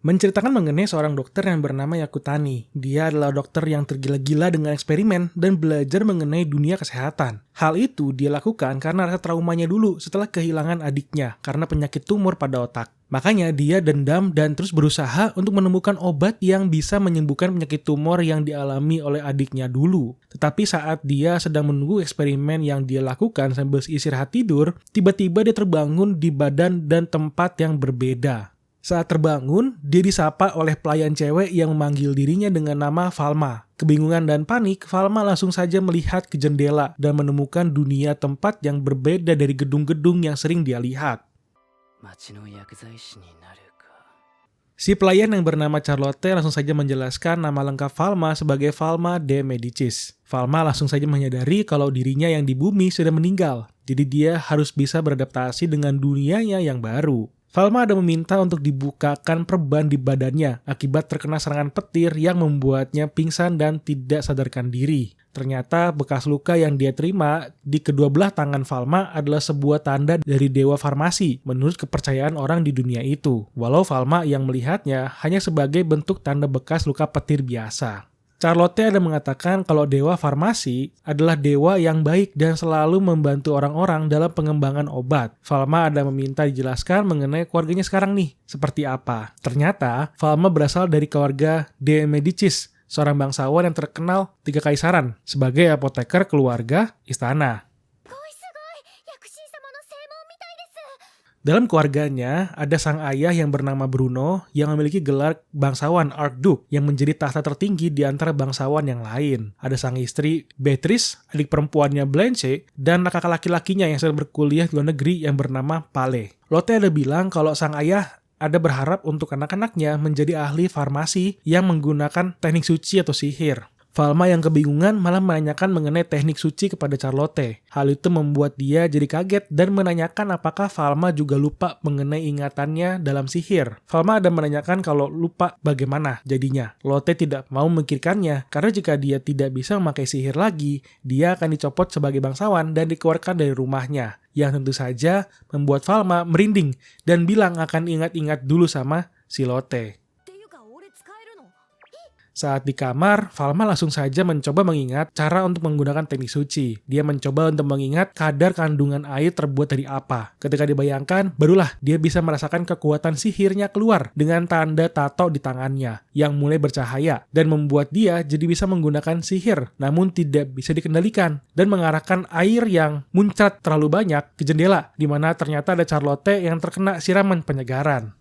Menceritakan mengenai seorang dokter yang bernama Yakutani. Dia adalah dokter yang tergila-gila dengan eksperimen dan belajar mengenai dunia kesehatan. Hal itu dia lakukan karena rasa traumanya dulu setelah kehilangan adiknya karena penyakit tumor pada otak. Makanya dia dendam dan terus berusaha untuk menemukan obat yang bisa menyembuhkan penyakit tumor yang dialami oleh adiknya dulu. Tetapi saat dia sedang menunggu eksperimen yang dia lakukan sambil istirahat tidur, tiba-tiba dia terbangun di badan dan tempat yang berbeda. Saat terbangun, dia disapa oleh pelayan cewek yang memanggil dirinya dengan nama Falma. Kebingungan dan panik, Falma langsung saja melihat ke jendela dan menemukan dunia tempat yang berbeda dari gedung-gedung yang sering dia lihat. Si pelayan yang bernama Charlotte langsung saja menjelaskan nama lengkap Falma sebagai Falma de Medicis. Falma langsung saja menyadari kalau dirinya yang di bumi sudah meninggal, jadi dia harus bisa beradaptasi dengan dunianya yang baru. Falma ada meminta untuk dibukakan perban di badannya akibat terkena serangan petir yang membuatnya pingsan dan tidak sadarkan diri. Ternyata bekas luka yang dia terima di kedua belah tangan Falma adalah sebuah tanda dari dewa farmasi menurut kepercayaan orang di dunia itu. Walau Falma yang melihatnya hanya sebagai bentuk tanda bekas luka petir biasa. Charlotte ada mengatakan kalau dewa farmasi adalah dewa yang baik dan selalu membantu orang-orang dalam pengembangan obat. Falma ada meminta dijelaskan mengenai keluarganya sekarang nih, seperti apa. Ternyata, Falma berasal dari keluarga De Medicis, seorang bangsawan yang terkenal 3 kaisaran, sebagai apoteker keluarga istana. Dalam keluarganya, ada sang ayah yang bernama Bruno yang memiliki gelar bangsawan Archduke yang menjadi tahta tertinggi di antara bangsawan yang lain. Ada sang istri Beatrice, adik perempuannya Blanche, dan kakak laki-lakinya yang sedang berkuliah di luar negeri yang bernama Pale. Lotte ada bilang kalau sang ayah ada berharap untuk anak-anaknya menjadi ahli farmasi yang menggunakan teknik suci atau sihir. Falma yang kebingungan malah menanyakan mengenai teknik suci kepada Charlotte. Hal itu membuat dia jadi kaget dan menanyakan apakah Falma juga lupa mengenai ingatannya dalam sihir. Falma ada menanyakan kalau lupa bagaimana jadinya. Lotte tidak mau memikirkannya karena jika dia tidak bisa memakai sihir lagi, dia akan dicopot sebagai bangsawan dan dikeluarkan dari rumahnya. Yang tentu saja membuat Falma merinding dan bilang akan ingat-ingat dulu sama si Lotte. Saat di kamar, Falma langsung saja mencoba mengingat cara untuk menggunakan teknik suci. Dia mencoba untuk mengingat kadar kandungan air terbuat dari apa. Ketika dibayangkan, barulah dia bisa merasakan kekuatan sihirnya keluar dengan tanda tato di tangannya yang mulai bercahaya dan membuat dia jadi bisa menggunakan sihir namun tidak bisa dikendalikan dan mengarahkan air yang muncrat terlalu banyak ke jendela di mana ternyata ada Charlotte yang terkena siraman penyegaran.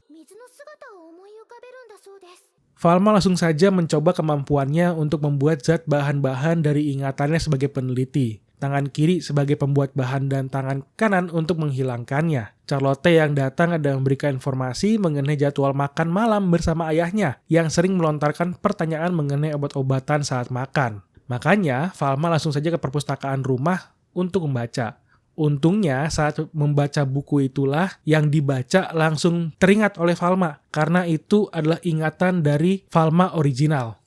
Falma langsung saja mencoba kemampuannya untuk membuat zat bahan-bahan dari ingatannya sebagai peneliti. Tangan kiri sebagai pembuat bahan dan tangan kanan untuk menghilangkannya. Charlotte yang datang ada memberikan informasi mengenai jadwal makan malam bersama ayahnya yang sering melontarkan pertanyaan mengenai obat-obatan saat makan. Makanya, Falma langsung saja ke perpustakaan rumah untuk membaca. Untungnya saat membaca buku itulah yang dibaca langsung teringat oleh Falma karena itu adalah ingatan dari Falma original.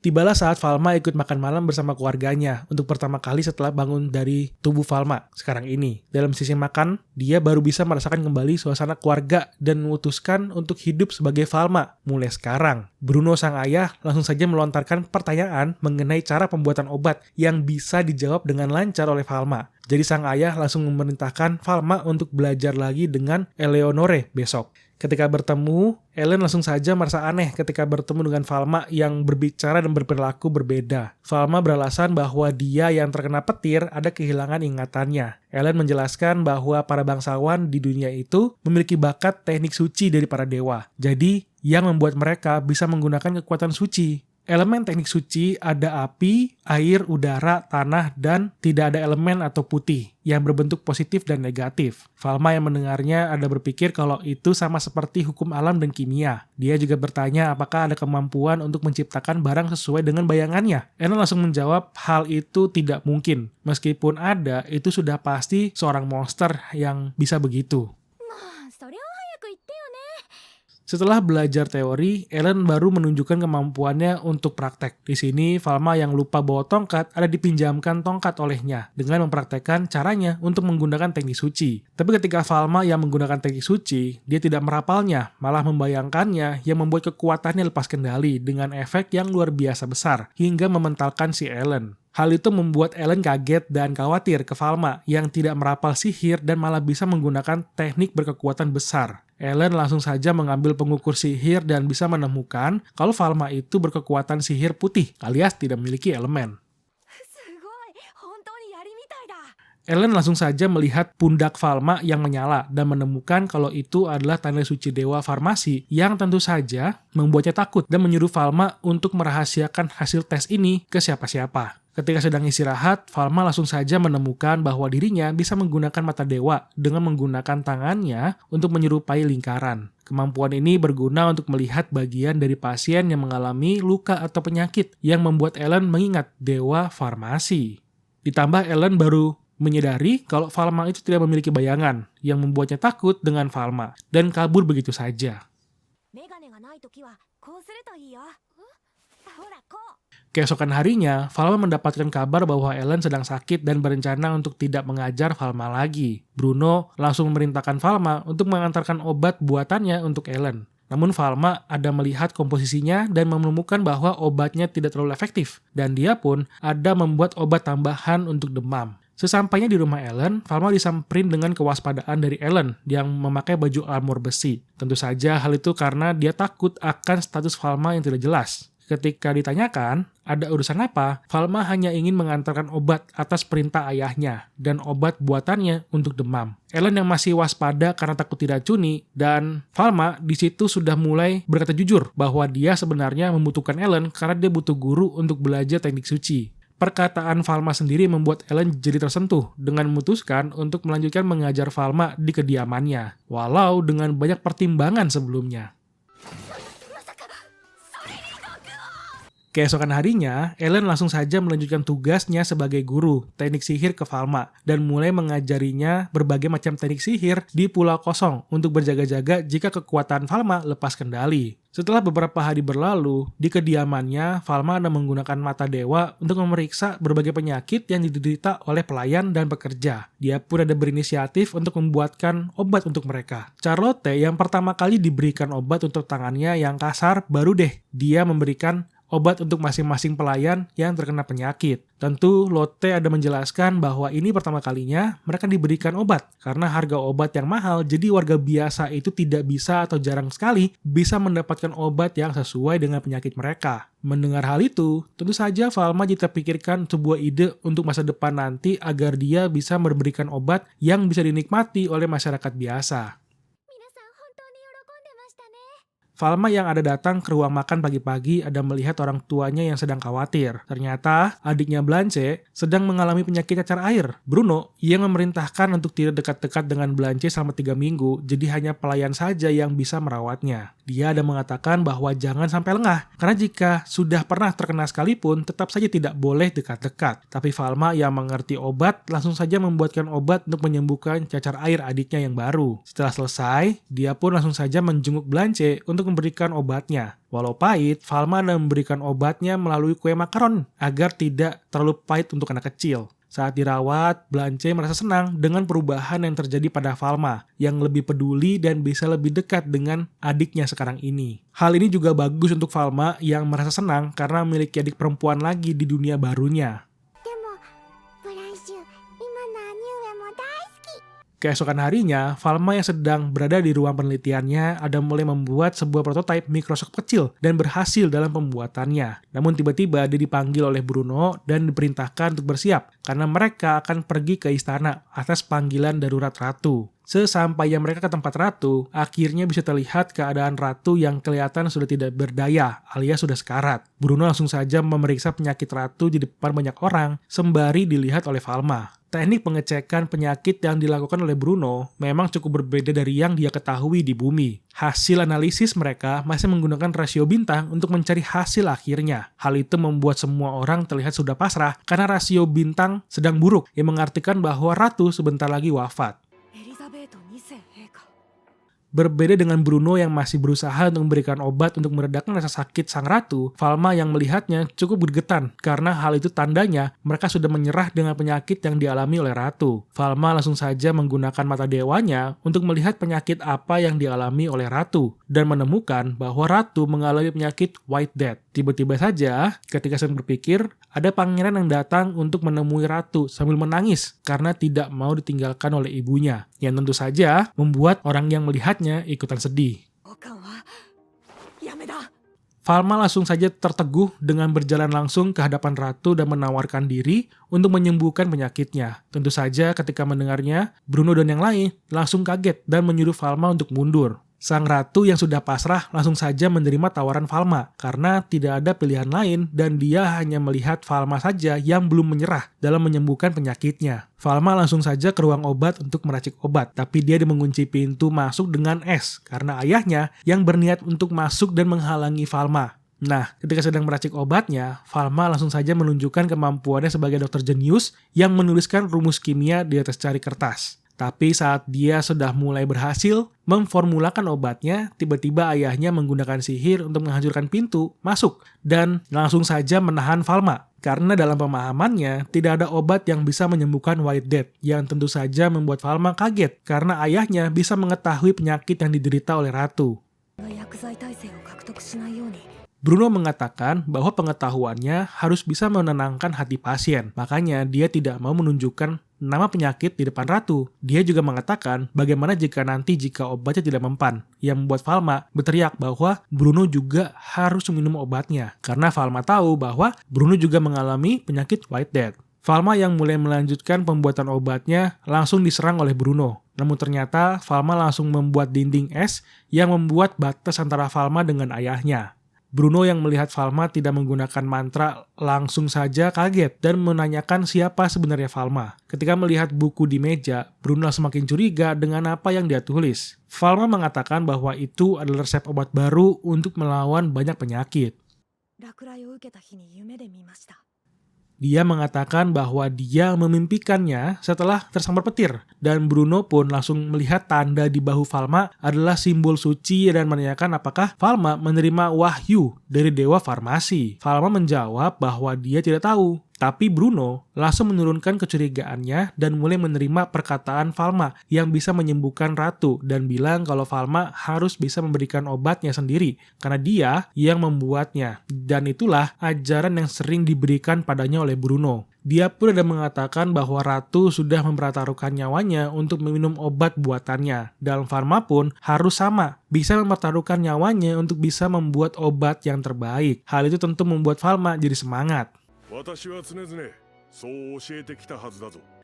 Tibalah saat Falma ikut makan malam bersama keluarganya untuk pertama kali setelah bangun dari tubuh Falma sekarang ini. Dalam sisi makan, dia baru bisa merasakan kembali suasana keluarga dan memutuskan untuk hidup sebagai Falma mulai sekarang. Bruno sang ayah langsung saja melontarkan pertanyaan mengenai cara pembuatan obat yang bisa dijawab dengan lancar oleh Falma. Jadi sang ayah langsung memerintahkan Falma untuk belajar lagi dengan Eleonore besok. Ketika bertemu, Ellen langsung saja merasa aneh ketika bertemu dengan Falma yang berbicara dan berperilaku berbeda. Falma beralasan bahwa dia yang terkena petir ada kehilangan ingatannya. Ellen menjelaskan bahwa para bangsawan di dunia itu memiliki bakat teknik suci dari para dewa. Jadi, yang membuat mereka bisa menggunakan kekuatan suci. Elemen teknik suci ada api, air, udara, tanah, dan tidak ada elemen atau putih yang berbentuk positif dan negatif. Falma yang mendengarnya ada berpikir kalau itu sama seperti hukum alam dan kimia. Dia juga bertanya apakah ada kemampuan untuk menciptakan barang sesuai dengan bayangannya. Ellen langsung menjawab hal itu tidak mungkin. Meskipun ada, itu sudah pasti seorang monster yang bisa begitu. Setelah belajar teori, Ellen baru menunjukkan kemampuannya untuk praktek. Di sini, Falma yang lupa bawa tongkat ada dipinjamkan tongkat olehnya dengan mempraktekkan caranya untuk menggunakan teknik suci. Tapi ketika Falma yang menggunakan teknik suci, dia tidak merapalnya, malah membayangkannya yang membuat kekuatannya lepas kendali dengan efek yang luar biasa besar, hingga mementalkan si Ellen. Hal itu membuat Ellen kaget dan khawatir ke Falma yang tidak merapal sihir dan malah bisa menggunakan teknik berkekuatan besar. Ellen langsung saja mengambil pengukur sihir dan bisa menemukan kalau Falma itu berkekuatan sihir putih alias tidak memiliki elemen. Ellen langsung saja melihat pundak Falma yang menyala dan menemukan kalau itu adalah tanda suci dewa farmasi yang tentu saja membuatnya takut dan menyuruh Falma untuk merahasiakan hasil tes ini ke siapa-siapa. Ketika sedang istirahat, Falma langsung saja menemukan bahwa dirinya bisa menggunakan mata dewa dengan menggunakan tangannya untuk menyerupai lingkaran. Kemampuan ini berguna untuk melihat bagian dari pasien yang mengalami luka atau penyakit yang membuat Ellen mengingat dewa farmasi. Ditambah Ellen baru menyadari kalau Falma itu tidak memiliki bayangan yang membuatnya takut dengan Falma dan kabur begitu saja. Keesokan harinya, Falma mendapatkan kabar bahwa Ellen sedang sakit dan berencana untuk tidak mengajar Falma lagi. Bruno langsung memerintahkan Falma untuk mengantarkan obat buatannya untuk Ellen. Namun Falma ada melihat komposisinya dan menemukan bahwa obatnya tidak terlalu efektif. Dan dia pun ada membuat obat tambahan untuk demam. Sesampainya di rumah Ellen, Falma disamperin dengan kewaspadaan dari Ellen yang memakai baju armor besi. Tentu saja hal itu karena dia takut akan status Falma yang tidak jelas. Ketika ditanyakan, ada urusan apa? Falma hanya ingin mengantarkan obat atas perintah ayahnya dan obat buatannya untuk demam. Ellen yang masih waspada karena takut diracuni dan Falma di situ sudah mulai berkata jujur bahwa dia sebenarnya membutuhkan Ellen karena dia butuh guru untuk belajar teknik suci. Perkataan Falma sendiri membuat Ellen jadi tersentuh dengan memutuskan untuk melanjutkan mengajar Falma di kediamannya, walau dengan banyak pertimbangan sebelumnya. Keesokan harinya, Ellen langsung saja melanjutkan tugasnya sebagai guru teknik sihir ke Falma dan mulai mengajarinya berbagai macam teknik sihir di Pulau Kosong untuk berjaga-jaga jika kekuatan Falma lepas kendali. Setelah beberapa hari berlalu, di kediamannya, Falma ada menggunakan mata dewa untuk memeriksa berbagai penyakit yang diderita oleh pelayan dan pekerja. Dia pun ada berinisiatif untuk membuatkan obat untuk mereka. Charlotte yang pertama kali diberikan obat untuk tangannya yang kasar, baru deh dia memberikan obat untuk masing-masing pelayan yang terkena penyakit. Tentu, Lotte ada menjelaskan bahwa ini pertama kalinya mereka diberikan obat. Karena harga obat yang mahal, jadi warga biasa itu tidak bisa atau jarang sekali bisa mendapatkan obat yang sesuai dengan penyakit mereka. Mendengar hal itu, tentu saja Falma jadi terpikirkan sebuah ide untuk masa depan nanti agar dia bisa memberikan obat yang bisa dinikmati oleh masyarakat biasa. Falma yang ada datang ke ruang makan pagi-pagi ada melihat orang tuanya yang sedang khawatir. Ternyata adiknya Blanche sedang mengalami penyakit cacar air. Bruno yang memerintahkan untuk tidak dekat-dekat dengan Blanche selama 3 minggu, jadi hanya pelayan saja yang bisa merawatnya. Dia ada mengatakan bahwa jangan sampai lengah, karena jika sudah pernah terkena sekalipun, tetap saja tidak boleh dekat-dekat. Tapi Falma yang mengerti obat langsung saja membuatkan obat untuk menyembuhkan cacar air adiknya yang baru. Setelah selesai, dia pun langsung saja menjenguk Blanche untuk memberikan obatnya. Walau pahit, Falma memberikan obatnya melalui kue makaron agar tidak terlalu pahit untuk anak kecil. Saat dirawat, Blanche merasa senang dengan perubahan yang terjadi pada Falma, yang lebih peduli dan bisa lebih dekat dengan adiknya sekarang ini. Hal ini juga bagus untuk Falma yang merasa senang karena memiliki adik perempuan lagi di dunia barunya. Keesokan harinya, Falma yang sedang berada di ruang penelitiannya ada mulai membuat sebuah prototipe mikroskop kecil dan berhasil dalam pembuatannya. Namun tiba-tiba dia dipanggil oleh Bruno dan diperintahkan untuk bersiap karena mereka akan pergi ke istana atas panggilan darurat ratu. Sesampainya mereka ke tempat ratu, akhirnya bisa terlihat keadaan ratu yang kelihatan sudah tidak berdaya alias sudah sekarat. Bruno langsung saja memeriksa penyakit ratu di depan banyak orang sembari dilihat oleh Falma. Teknik pengecekan penyakit yang dilakukan oleh Bruno memang cukup berbeda dari yang dia ketahui di bumi. Hasil analisis mereka masih menggunakan rasio bintang untuk mencari hasil akhirnya. Hal itu membuat semua orang terlihat sudah pasrah karena rasio bintang sedang buruk, yang mengartikan bahwa ratu sebentar lagi wafat. Berbeda dengan Bruno yang masih berusaha untuk memberikan obat untuk meredakan rasa sakit sang ratu, Falma yang melihatnya cukup bergetan karena hal itu tandanya mereka sudah menyerah dengan penyakit yang dialami oleh ratu. Falma langsung saja menggunakan mata dewanya untuk melihat penyakit apa yang dialami oleh ratu dan menemukan bahwa ratu mengalami penyakit White Death. Tiba-tiba saja, ketika sedang berpikir, ada pangeran yang datang untuk menemui ratu sambil menangis karena tidak mau ditinggalkan oleh ibunya, yang tentu saja membuat orang yang melihatnya ikutan sedih. Falma langsung saja terteguh dengan berjalan langsung ke hadapan ratu dan menawarkan diri untuk menyembuhkan penyakitnya. Tentu saja ketika mendengarnya, Bruno dan yang lain langsung kaget dan menyuruh Falma untuk mundur. Sang ratu yang sudah pasrah langsung saja menerima tawaran Falma karena tidak ada pilihan lain dan dia hanya melihat Falma saja yang belum menyerah dalam menyembuhkan penyakitnya. Falma langsung saja ke ruang obat untuk meracik obat, tapi dia mengunci pintu masuk dengan es karena ayahnya yang berniat untuk masuk dan menghalangi Falma. Nah, ketika sedang meracik obatnya, Falma langsung saja menunjukkan kemampuannya sebagai dokter jenius yang menuliskan rumus kimia di atas cari kertas. Tapi saat dia sudah mulai berhasil memformulakan obatnya, tiba-tiba ayahnya menggunakan sihir untuk menghancurkan pintu masuk dan langsung saja menahan Falma. Karena dalam pemahamannya, tidak ada obat yang bisa menyembuhkan White Death, yang tentu saja membuat Falma kaget karena ayahnya bisa mengetahui penyakit yang diderita oleh ratu. Bruno mengatakan bahwa pengetahuannya harus bisa menenangkan hati pasien, makanya dia tidak mau menunjukkan nama penyakit di depan ratu. Dia juga mengatakan bagaimana jika obatnya tidak mempan, yang membuat Falma berteriak bahwa Bruno juga harus minum obatnya, karena Falma tahu bahwa Bruno juga mengalami penyakit White Death. Falma yang mulai melanjutkan pembuatan obatnya langsung diserang oleh Bruno. Namun ternyata Falma langsung membuat dinding es yang membuat batas antara Falma dengan ayahnya. Bruno yang melihat Falma tidak menggunakan mantra langsung saja kaget dan menanyakan siapa sebenarnya Falma. Ketika melihat buku di meja, Bruno semakin curiga dengan apa yang dia tulis. Falma mengatakan bahwa itu adalah resep obat baru untuk melawan banyak penyakit. Dia mengatakan bahwa dia memimpikannya setelah tersambar petir, dan Bruno pun langsung melihat tanda di bahu Falma adalah simbol suci dan menanyakan apakah Falma menerima wahyu dari dewa farmasi. Falma menjawab bahwa dia tidak tahu. Tapi Bruno langsung menurunkan kecurigaannya dan mulai menerima perkataan Falma yang bisa menyembuhkan ratu dan bilang kalau Falma harus bisa memberikan obatnya sendiri karena dia yang membuatnya. Dan itulah ajaran yang sering diberikan padanya oleh Bruno. Dia pun ada mengatakan bahwa ratu sudah mempertaruhkan nyawanya untuk meminum obat buatannya. Dan Falma pun harus sama, bisa mempertaruhkan nyawanya untuk bisa membuat obat yang terbaik. Hal itu tentu membuat Falma jadi semangat.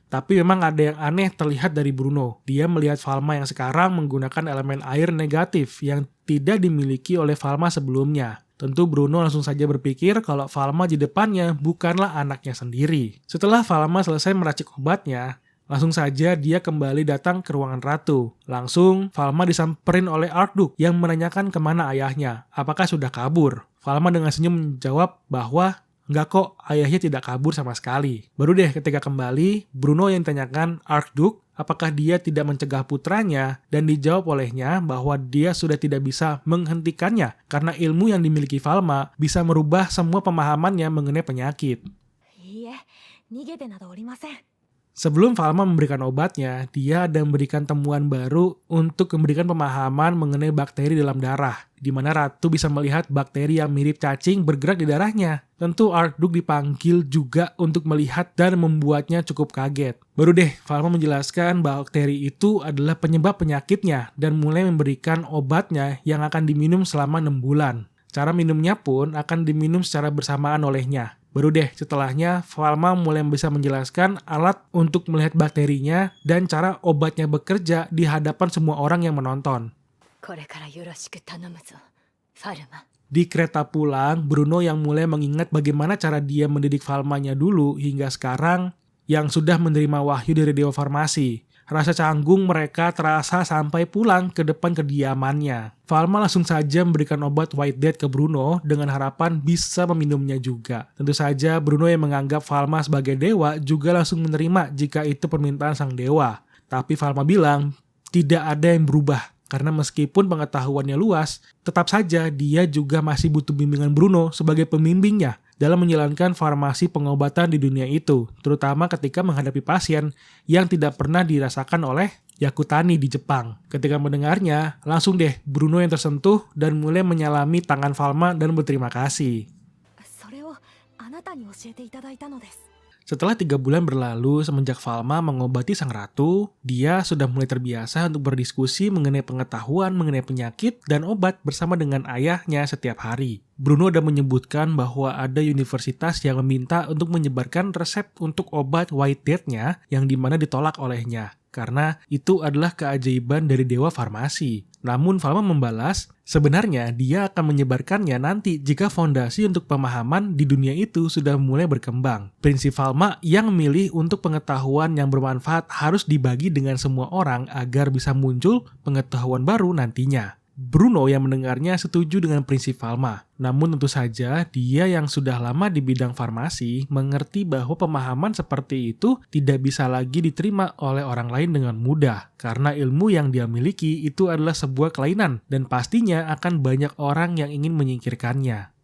Tapi memang ada yang aneh terlihat dari Bruno. Dia melihat Falma yang sekarang menggunakan elemen air negatif yang tidak dimiliki oleh Falma sebelumnya. Tentu Bruno langsung saja berpikir kalau Falma di depannya bukanlah anaknya sendiri. Setelah Falma selesai meracik obatnya, langsung saja dia kembali datang ke ruangan ratu. Langsung Falma disamperin oleh Archduke yang menanyakan kemana ayahnya. Apakah sudah kabur? Falma dengan senyum menjawab bahwa enggak kok, ayahnya tidak kabur sama sekali. Baru deh ketika kembali, Bruno yang ditanyakan Archduke apakah dia tidak mencegah putranya dan dijawab olehnya bahwa dia sudah tidak bisa menghentikannya karena ilmu yang dimiliki Falma bisa merubah semua pemahamannya mengenai penyakit. Sebelum Falma memberikan obatnya, dia ada memberikan temuan baru untuk memberikan pemahaman mengenai bakteri dalam darah, di mana ratu bisa melihat bakteri yang mirip cacing bergerak di darahnya. Tentu Archduke dipanggil juga untuk melihat dan membuatnya cukup kaget. Baru deh, Falma menjelaskan bahwa bakteri itu adalah penyebab penyakitnya dan mulai memberikan obatnya yang akan diminum selama 6 bulan. Cara minumnya pun akan diminum secara bersamaan olehnya. Baru deh setelahnya Falma mulai bisa menjelaskan alat untuk melihat bakterinya dan cara obatnya bekerja di hadapan semua orang yang menonton. Di kereta pulang, Bruno yang mulai mengingat bagaimana cara dia mendidik Falmanya dulu hingga sekarang yang sudah menerima wahyu dari Dewa Farmasi. Rasa canggung mereka terasa sampai pulang ke depan kediamannya. Falma langsung saja memberikan obat White Death ke Bruno dengan harapan bisa meminumnya juga. Tentu saja Bruno yang menganggap Falma sebagai dewa juga langsung menerima jika itu permintaan sang dewa. Tapi Falma bilang tidak ada yang berubah. Karena meskipun pengetahuannya luas, tetap saja dia juga masih butuh bimbingan Bruno sebagai pembimbingnya dalam menjalankan farmasi pengobatan di dunia itu, terutama ketika menghadapi pasien yang tidak pernah dirasakan oleh Yakutani di Jepang. Ketika mendengarnya, langsung deh Bruno yang tersentuh dan mulai menyalami tangan Falma dan berterima kasih. Setelah 3 bulan berlalu semenjak Falma mengobati sang ratu, dia sudah mulai terbiasa untuk berdiskusi mengenai pengetahuan mengenai penyakit dan obat bersama dengan ayahnya setiap hari. Bruno udah menyebutkan bahwa ada universitas yang meminta untuk menyebarkan resep untuk obat White Death-nya yang dimana ditolak olehnya, karena itu adalah keajaiban dari dewa farmasi. Namun Falma membalas, sebenarnya dia akan menyebarkannya nanti jika fondasi untuk pemahaman di dunia itu sudah mulai berkembang. Prinsip Falma yang memilih untuk pengetahuan yang bermanfaat harus dibagi dengan semua orang agar bisa muncul pengetahuan baru nantinya. Bruno yang mendengarnya setuju dengan prinsip Falma. Namun tentu saja dia yang sudah lama di bidang farmasi mengerti bahwa pemahaman seperti itu tidak bisa lagi diterima oleh orang lain dengan mudah. Karena ilmu yang dia miliki itu adalah sebuah kelainan dan pastinya akan banyak orang yang ingin menyingkirkannya.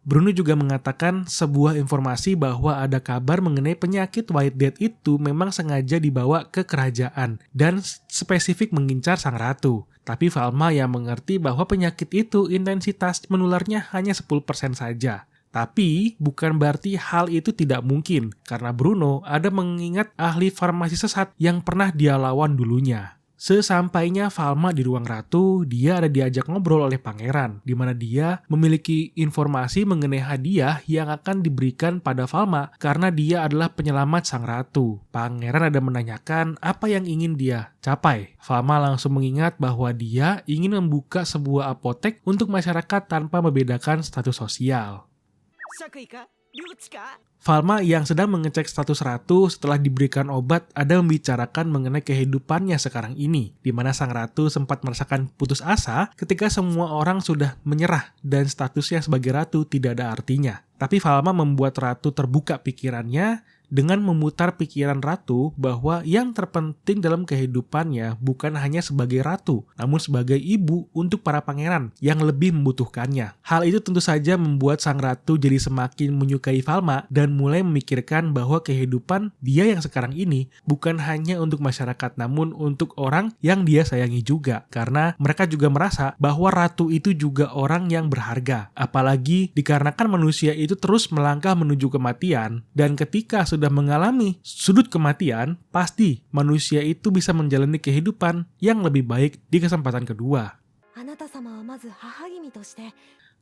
Bruno juga mengatakan sebuah informasi bahwa ada kabar mengenai penyakit White Death itu memang sengaja dibawa ke kerajaan dan spesifik mengincar sang ratu. Tapi Falma yang mengerti bahwa penyakit itu intensitas menularnya hanya 10% saja. Tapi bukan berarti hal itu tidak mungkin, karena Bruno ada mengingat ahli farmasi sesat yang pernah dia lawan dulunya. Sesampainya Falma di ruang ratu, dia ada diajak ngobrol oleh pangeran, di mana dia memiliki informasi mengenai hadiah yang akan diberikan pada Falma karena dia adalah penyelamat sang ratu. Pangeran ada menanyakan apa yang ingin dia capai. Falma langsung mengingat bahwa dia ingin membuka sebuah apotek untuk masyarakat tanpa membedakan status sosial. Falma yang sedang mengecek status ratu setelah diberikan obat ada membicarakan mengenai kehidupannya sekarang ini, di mana sang ratu sempat merasakan putus asa ketika semua orang sudah menyerah dan statusnya sebagai ratu tidak ada artinya. Tapi Falma membuat ratu terbuka pikirannya dengan memutar pikiran ratu bahwa yang terpenting dalam kehidupannya bukan hanya sebagai ratu, namun sebagai ibu untuk para pangeran yang lebih membutuhkannya. Hal itu tentu saja membuat sang ratu jadi semakin menyukai Falma dan mulai memikirkan bahwa kehidupan dia yang sekarang ini bukan hanya untuk masyarakat, namun untuk orang yang dia sayangi juga. Karena mereka juga merasa bahwa ratu itu juga orang yang berharga. Apalagi dikarenakan manusia itu terus melangkah menuju kematian, dan ketika sudah mengalami sudut kematian, pasti manusia itu bisa menjalani kehidupan yang lebih baik di kesempatan kedua.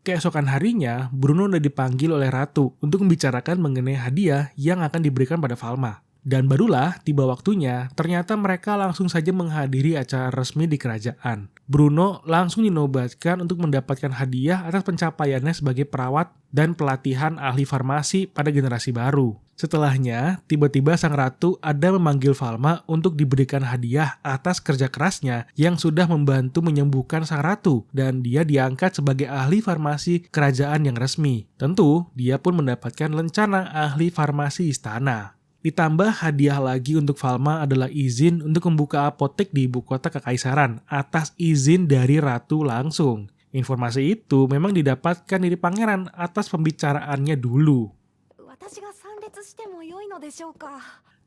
Keesokan harinya, Bruno udah dipanggil oleh ratu untuk membicarakan mengenai hadiah yang akan diberikan pada Falma. Dan barulah tiba waktunya, ternyata mereka langsung saja menghadiri acara resmi di kerajaan. Bruno langsung dinobatkan untuk mendapatkan hadiah atas pencapaiannya sebagai perawat dan pelatihan ahli farmasi pada generasi baru. Setelahnya, tiba-tiba sang ratu ada memanggil Falma untuk diberikan hadiah atas kerja kerasnya yang sudah membantu menyembuhkan sang ratu, dan dia diangkat sebagai ahli farmasi kerajaan yang resmi. Tentu, dia pun mendapatkan lencana ahli farmasi istana. Ditambah hadiah lagi untuk Falma adalah izin untuk membuka apotek di ibu kota kekaisaran atas izin dari ratu langsung. Informasi itu memang didapatkan dari pangeran atas pembicaraannya dulu.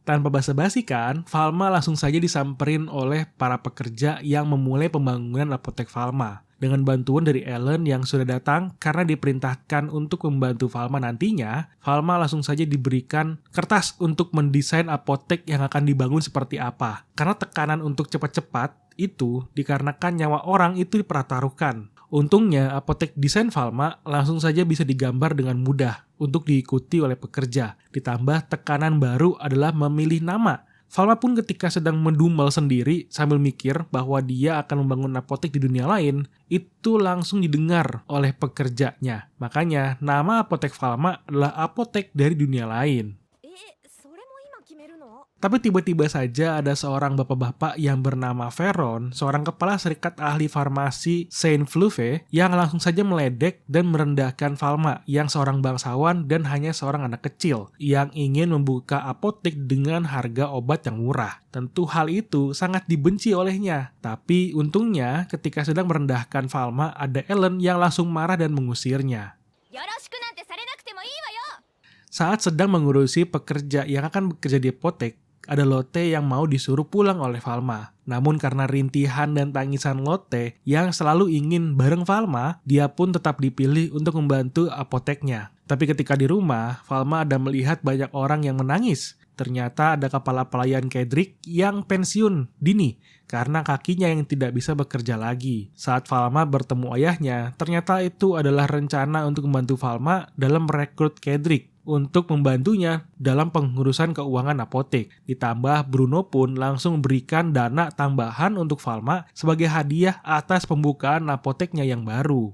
Tanpa basa-basi kan, Falma langsung saja disamperin oleh para pekerja yang memulai pembangunan apotek Falma. Dengan bantuan dari Ellen yang sudah datang karena diperintahkan untuk membantu Falma nantinya, Falma langsung saja diberikan kertas untuk mendesain apotek yang akan dibangun seperti apa. Karena tekanan untuk cepat-cepat itu dikarenakan nyawa orang itu dipertaruhkan. Untungnya, apotek desain Falma langsung saja bisa digambar dengan mudah untuk diikuti oleh pekerja. Ditambah tekanan baru adalah memilih nama. Falma pun ketika sedang mendumel sendiri sambil mikir bahwa dia akan membangun apotek di dunia lain, itu langsung didengar oleh pekerjanya. Makanya nama apotek Falma adalah apotek dari dunia lain. Tapi tiba-tiba saja ada seorang bapak-bapak yang bernama Veron, seorang kepala serikat ahli farmasi Saint Fleuve, yang langsung saja meledek dan merendahkan Falma, yang seorang bangsawan dan hanya seorang anak kecil, yang ingin membuka apotek dengan harga obat yang murah. Tentu hal itu sangat dibenci olehnya. Tapi untungnya ketika sedang merendahkan Falma, ada Ellen yang langsung marah dan mengusirnya. Saat sedang mengurusi pekerja yang akan bekerja di apotek, ada Lotte yang mau disuruh pulang oleh Falma. Namun karena rintihan dan tangisan Lotte yang selalu ingin bareng Falma, dia pun tetap dipilih untuk membantu apoteknya. Tapi ketika di rumah, Falma ada melihat banyak orang yang menangis. Ternyata ada kepala pelayan Kedrick yang pensiun dini karena kakinya yang tidak bisa bekerja lagi. Saat Falma bertemu ayahnya, ternyata itu adalah rencana untuk membantu Falma dalam merekrut Kedrick untuk membantunya dalam pengurusan keuangan apotek. Ditambah Bruno pun langsung memberikan dana tambahan untuk Falma sebagai hadiah atas pembukaan apoteknya yang baru.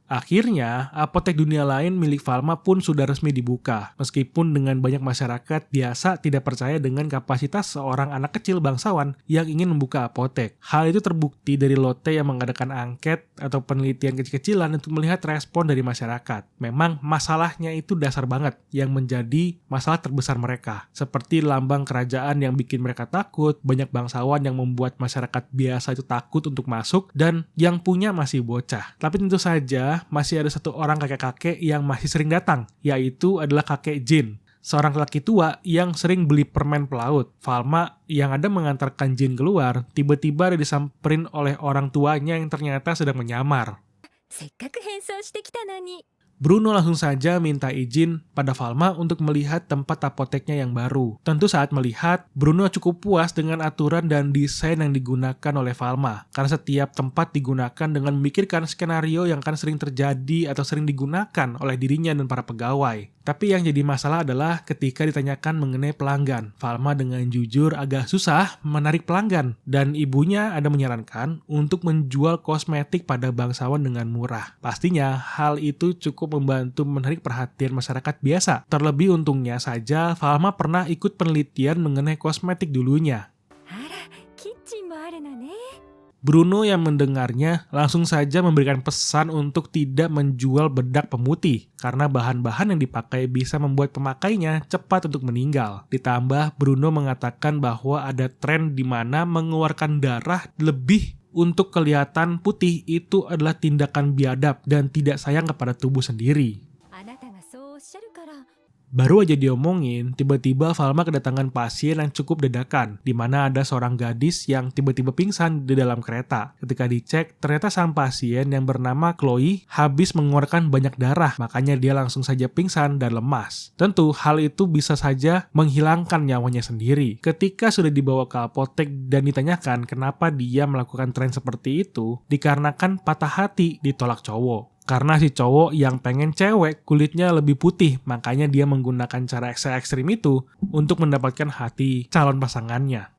Akhirnya, apotek dunia lain milik Falma pun sudah resmi dibuka, meskipun dengan banyak masyarakat biasa tidak percaya dengan kapasitas seorang anak kecil bangsawan yang ingin membuka apotek. Hal itu terbukti dari Lotte yang mengadakan angket atau penelitian kecil-kecilan untuk melihat respon dari masyarakat. Memang masalahnya itu dasar banget, yang menjadi masalah terbesar mereka. Seperti lambang kerajaan yang bikin mereka takut, banyak bangsawan yang membuat masyarakat biasa itu takut untuk masuk, dan yang punya masih bocah. Tapi tentu saja, masih ada satu orang kakek-kakek yang masih sering datang, yaitu adalah kakek Jin, seorang lelaki tua yang sering beli permen pelaut. Falma yang ada mengantarkan Jin keluar, tiba-tiba disamperin oleh orang tuanya yang ternyata sedang menyamar. Bruno langsung saja minta izin pada Falma untuk melihat tempat apoteknya yang baru. Tentu saat melihat, Bruno cukup puas dengan aturan dan desain yang digunakan oleh Falma. Karena setiap tempat digunakan dengan memikirkan skenario yang akan sering terjadi atau sering digunakan oleh dirinya dan para pegawai. Tapi yang jadi masalah adalah ketika ditanyakan mengenai pelanggan. Falma dengan jujur agak susah menarik pelanggan. Dan ibunya ada menyarankan untuk menjual kosmetik pada bangsawan dengan murah. Pastinya hal itu cukup membantu menarik perhatian masyarakat biasa. Terlebih untungnya saja Falma pernah ikut penelitian mengenai kosmetik dulunya. Bruno yang mendengarnya langsung saja memberikan pesan untuk tidak menjual bedak pemutih karena bahan-bahan yang dipakai bisa membuat pemakainya cepat untuk meninggal. Ditambah Bruno mengatakan bahwa ada tren di mana mengeluarkan darah lebih untuk kelihatan putih itu adalah tindakan biadab dan tidak sayang kepada tubuh sendiri. Baru aja diomongin, tiba-tiba Falma kedatangan pasien yang cukup dadakan, di mana ada seorang gadis yang tiba-tiba pingsan di dalam kereta. Ketika dicek, ternyata sang pasien yang bernama Chloe habis mengeluarkan banyak darah, makanya dia langsung saja pingsan dan lemas. Tentu, hal itu bisa saja menghilangkan nyawanya sendiri. Ketika sudah dibawa ke apotek dan ditanyakan kenapa dia melakukan tren seperti itu, dikarenakan patah hati ditolak cowok. Karena si cowok yang pengen cewek kulitnya lebih putih, makanya dia menggunakan cara ekstrim itu untuk mendapatkan hati calon pasangannya.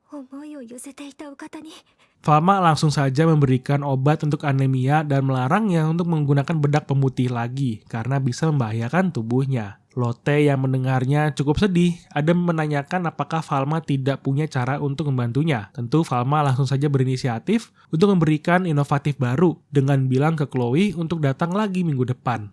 Falma langsung saja memberikan obat untuk anemia dan melarangnya untuk menggunakan bedak pemutih lagi karena bisa membahayakan tubuhnya. Lotte yang mendengarnya cukup sedih, ada menanyakan apakah Falma tidak punya cara untuk membantunya. Tentu Falma langsung saja berinisiatif untuk memberikan inovatif baru dengan bilang ke Chloe untuk datang lagi minggu depan.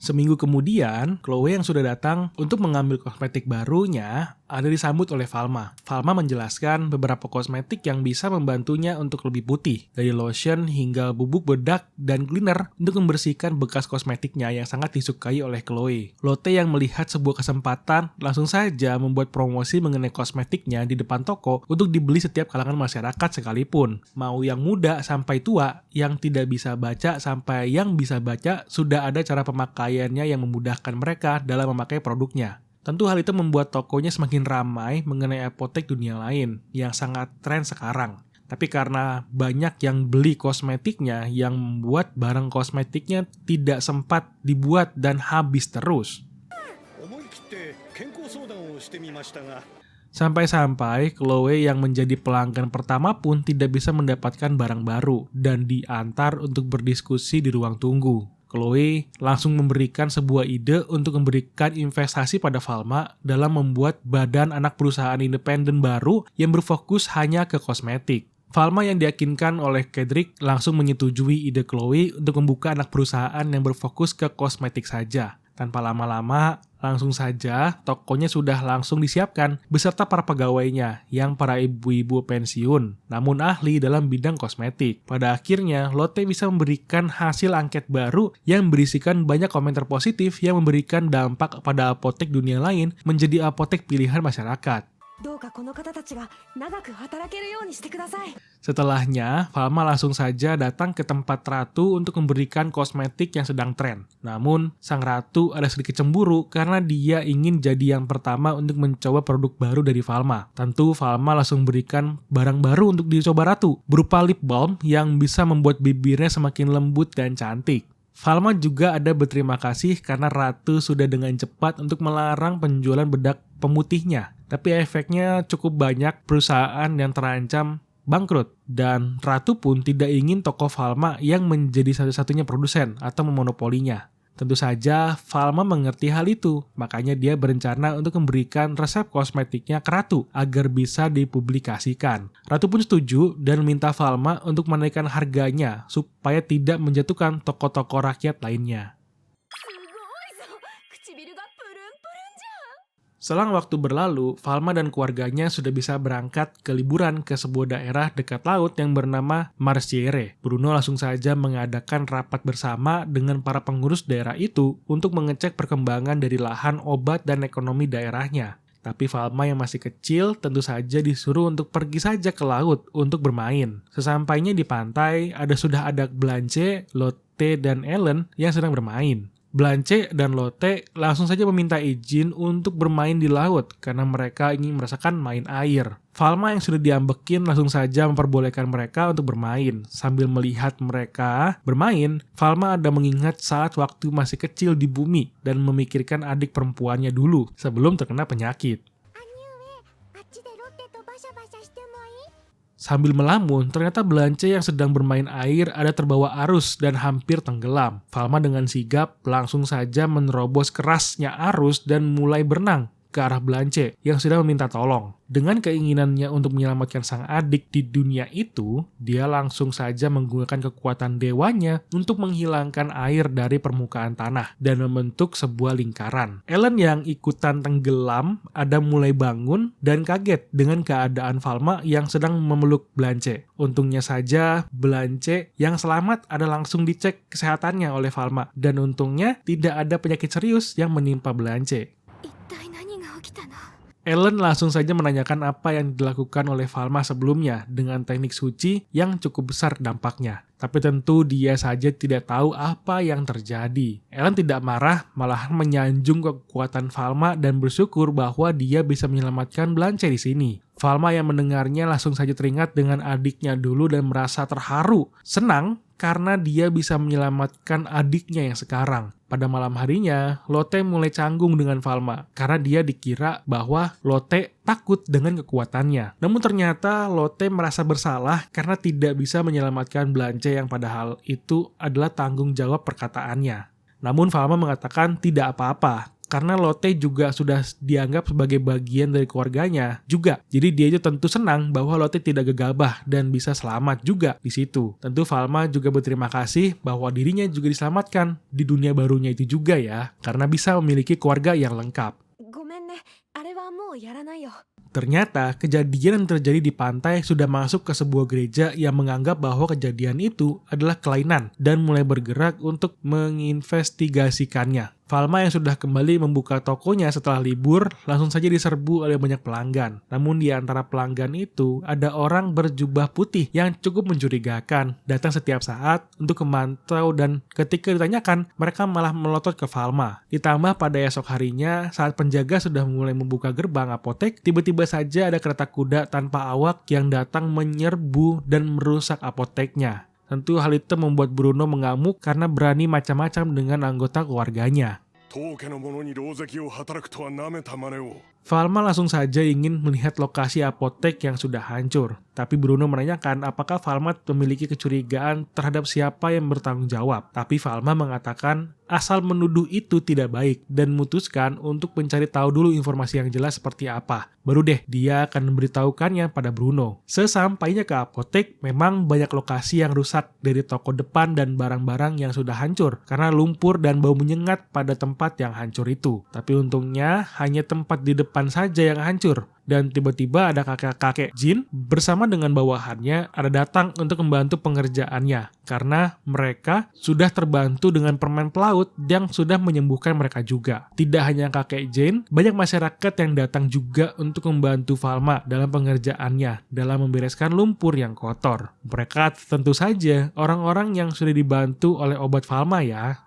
Seminggu kemudian, Chloe yang sudah datang untuk mengambil kosmetik barunya ada disambut oleh Falma. Falma menjelaskan beberapa kosmetik yang bisa membantunya untuk lebih putih, dari lotion hingga bubuk bedak dan cleaner untuk membersihkan bekas kosmetiknya yang sangat disukai oleh Chloe. Lotte yang melihat sebuah kesempatan langsung saja membuat promosi mengenai kosmetiknya di depan toko untuk dibeli setiap kalangan masyarakat sekalipun. Mau yang muda sampai tua, yang tidak bisa baca sampai yang bisa baca, sudah ada cara pemakaiannya yang memudahkan mereka dalam memakai produknya. Tentu hal itu membuat tokonya semakin ramai mengenai apotek dunia lain yang sangat tren sekarang. Tapi karena banyak yang beli kosmetiknya yang membuat barang kosmetiknya tidak sempat dibuat dan habis terus. Sampai-sampai Chloe yang menjadi pelanggan pertama pun tidak bisa mendapatkan barang baru dan diantar untuk berdiskusi di ruang tunggu. Chloe langsung memberikan sebuah ide untuk memberikan investasi pada Falma dalam membuat badan anak perusahaan independen baru yang berfokus hanya ke kosmetik. Falma yang diyakinkan oleh Kedrick langsung menyetujui ide Chloe untuk membuka anak perusahaan yang berfokus ke kosmetik saja. Tanpa lama-lama, langsung saja tokonya sudah langsung disiapkan beserta para pegawainya yang para ibu-ibu pensiun, namun ahli dalam bidang kosmetik. Pada akhirnya, Lotte bisa memberikan hasil angket baru yang berisikan banyak komentar positif yang memberikan dampak pada apotek dunia lain menjadi apotek pilihan masyarakat. Setelahnya, Falma langsung saja datang ke tempat ratu untuk memberikan kosmetik yang sedang tren. Namun, sang ratu ada sedikit cemburu karena dia ingin jadi yang pertama untuk mencoba produk baru dari Falma. Tentu, Falma langsung memberikan barang baru untuk dicoba ratu, berupa lip balm yang bisa membuat bibirnya semakin lembut dan cantik. Falma juga ada berterima kasih karena ratu sudah dengan cepat untuk melarang penjualan bedak pemutihnya. Tapi efeknya cukup banyak perusahaan yang terancam bangkrut. Dan ratu pun tidak ingin toko Falma yang menjadi satu-satunya produsen atau memonopolinya. Tentu saja Falma mengerti hal itu, makanya dia berencana untuk memberikan resep kosmetiknya ke Ratu agar bisa dipublikasikan. Ratu pun setuju dan meminta Falma untuk menaikkan harganya supaya tidak menjatuhkan toko-toko rakyat lainnya. Selang waktu berlalu, Falma dan keluarganya sudah bisa berangkat ke liburan ke sebuah daerah dekat laut yang bernama Marciere. Bruno langsung saja mengadakan rapat bersama dengan para pengurus daerah itu untuk mengecek perkembangan dari lahan, obat, dan ekonomi daerahnya. Tapi Falma yang masih kecil tentu saja disuruh untuk pergi saja ke laut untuk bermain. Sesampainya di pantai, sudah ada Blanche, Lotte, dan Ellen yang sedang bermain. Blanche dan Lotte langsung saja meminta izin untuk bermain di laut karena mereka ingin merasakan main air. Falma yang sudah diambekin langsung saja memperbolehkan mereka untuk bermain. Sambil melihat mereka bermain, Falma ada mengingat saat waktu masih kecil di bumi dan memikirkan adik perempuannya dulu sebelum terkena penyakit. Sambil melamun, ternyata Blanche yang sedang bermain air ada terbawa arus dan hampir tenggelam. Falma dengan sigap langsung saja menerobos kerasnya arus dan mulai berenang ke arah Blanche yang sudah meminta tolong. Dengan keinginannya untuk menyelamatkan sang adik di dunia itu, dia langsung saja menggunakan kekuatan dewanya untuk menghilangkan air dari permukaan tanah dan membentuk sebuah lingkaran. Ellen yang ikutan tenggelam ada mulai bangun dan kaget dengan keadaan Falma yang sedang memeluk Blanche. Untungnya saja, Blanche yang selamat ada langsung dicek kesehatannya oleh Falma dan untungnya tidak ada penyakit serius yang menimpa Blanche. Ellen langsung saja menanyakan apa yang dilakukan oleh Falma sebelumnya dengan teknik suci yang cukup besar dampaknya. Tapi tentu dia saja tidak tahu apa yang terjadi. Ellen tidak marah, malahan menyanjung kekuatan Falma dan bersyukur bahwa dia bisa menyelamatkan Blanche di sini. Falma yang mendengarnya langsung saja teringat dengan adiknya dulu dan merasa terharu, senang karena dia bisa menyelamatkan adiknya yang sekarang. Pada malam harinya, Lotte mulai canggung dengan Falma karena dia dikira bahwa Lotte takut dengan kekuatannya. Namun ternyata Lotte merasa bersalah karena tidak bisa menyelamatkan Blanche yang padahal itu adalah tanggung jawab perkataannya. Namun Falma mengatakan tidak apa-apa, karena Lotte juga sudah dianggap sebagai bagian dari keluarganya juga. Jadi dia itu tentu senang bahwa Lotte tidak gegabah dan bisa selamat juga di situ. Tentu Falma juga berterima kasih bahwa dirinya juga diselamatkan di dunia barunya itu juga ya, karena bisa memiliki keluarga yang lengkap. Ternyata kejadian yang terjadi di pantai sudah masuk ke sebuah gereja yang menganggap bahwa kejadian itu adalah kelainan dan mulai bergerak untuk menginvestigasikannya. Falma yang sudah kembali membuka tokonya setelah libur langsung saja diserbu oleh banyak pelanggan. Namun di antara pelanggan itu ada orang berjubah putih yang cukup mencurigakan, datang setiap saat untuk memantau dan ketika ditanyakan mereka malah melotot ke Falma. Ditambah pada esok harinya saat penjaga sudah mulai membuka gerbang apotek, tiba-tiba saja ada kereta kuda tanpa awak yang datang menyerbu dan merusak apoteknya. Tentu hal itu membuat Bruno mengamuk karena berani macam-macam dengan anggota keluarganya. Falma langsung saja ingin melihat lokasi apotek yang sudah hancur. Tapi Bruno menanyakan apakah Falma memiliki kecurigaan terhadap siapa yang bertanggung jawab. Tapi Falma mengatakan asal menuduh itu tidak baik dan memutuskan untuk mencari tahu dulu informasi yang jelas seperti apa. Baru deh dia akan memberitahukannya pada Bruno. Sesampainya ke apotek, memang banyak lokasi yang rusak dari toko depan dan barang-barang yang sudah hancur karena lumpur dan bau menyengat pada tempat yang hancur itu. Tapi untungnya hanya tempat di depan saja yang hancur. Dan tiba-tiba ada kakek-kakek jin bersama dengan bawahannya ada datang untuk membantu pengerjaannya. Karena mereka sudah terbantu dengan permen pelaut yang sudah menyembuhkan mereka juga. Tidak hanya kakek jin, banyak masyarakat yang datang juga untuk membantu Falma dalam pengerjaannya, dalam membereskan lumpur yang kotor. Mereka tentu saja orang-orang yang sudah dibantu oleh obat Falma ya.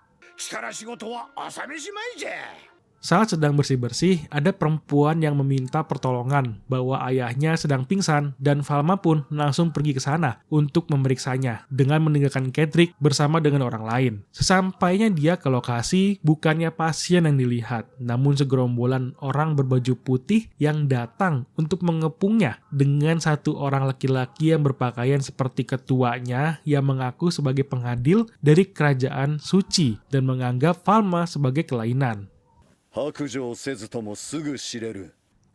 Saat sedang bersih-bersih, ada perempuan yang meminta pertolongan bahwa ayahnya sedang pingsan dan Falma pun langsung pergi ke sana untuk memeriksanya dengan meninggalkan Kendrick bersama dengan orang lain. Sesampainya dia ke lokasi, bukannya pasien yang dilihat, namun segerombolan orang berbaju putih yang datang untuk mengepungnya dengan satu orang laki-laki yang berpakaian seperti ketuanya yang mengaku sebagai pengadil dari kerajaan suci dan menganggap Falma sebagai kelainan.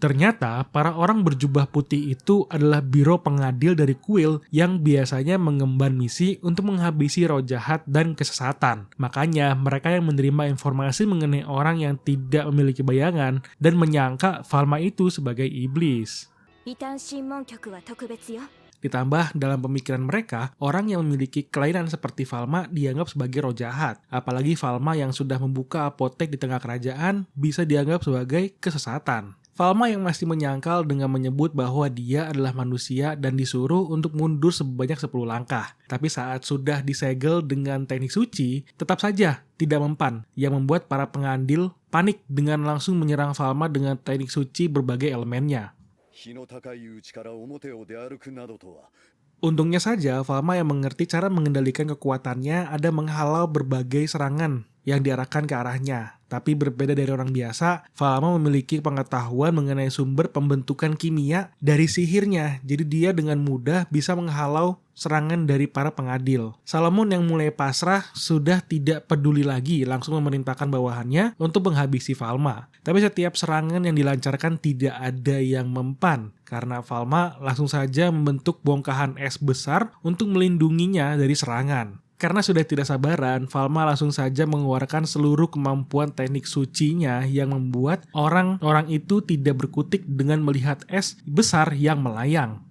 Ternyata, para orang berjubah putih itu adalah biro pengadil dari kuil yang biasanya mengemban misi untuk menghabisi roh jahat dan kesesatan. Makanya, mereka yang menerima informasi mengenai orang yang tidak memiliki bayangan dan menyangka Falma itu sebagai iblis. Ditambah dalam pemikiran mereka, orang yang memiliki kelainan seperti Falma dianggap sebagai roh jahat. Apalagi Falma yang sudah membuka apotek di tengah kerajaan bisa dianggap sebagai kesesatan. Falma yang masih menyangkal dengan menyebut bahwa dia adalah manusia dan disuruh untuk mundur sebanyak 10 langkah. Tapi saat sudah disegel dengan teknik suci, tetap saja tidak mempan, yang membuat para pengadil panik dengan langsung menyerang Falma dengan teknik suci berbagai elemennya. Untungnya saja, Falma yang mengerti cara mengendalikan kekuatannya ada menghalau berbagai serangan yang diarahkan ke arahnya. Tapi berbeda dari orang biasa, Falma memiliki pengetahuan mengenai sumber pembentukan kimia dari sihirnya. Jadi dia dengan mudah bisa menghalau serangan dari para pengadil. Salomon yang mulai pasrah sudah tidak peduli lagi, langsung memerintahkan bawahannya untuk menghabisi Falma. Tapi setiap serangan yang dilancarkan tidak ada yang mempan, karena Falma langsung saja membentuk bongkahan es besar untuk melindunginya dari serangan. Karena sudah tidak sabaran, Falma langsung saja mengeluarkan seluruh kemampuan teknik sucinya yang membuat orang-orang itu tidak berkutik dengan melihat es besar yang melayang.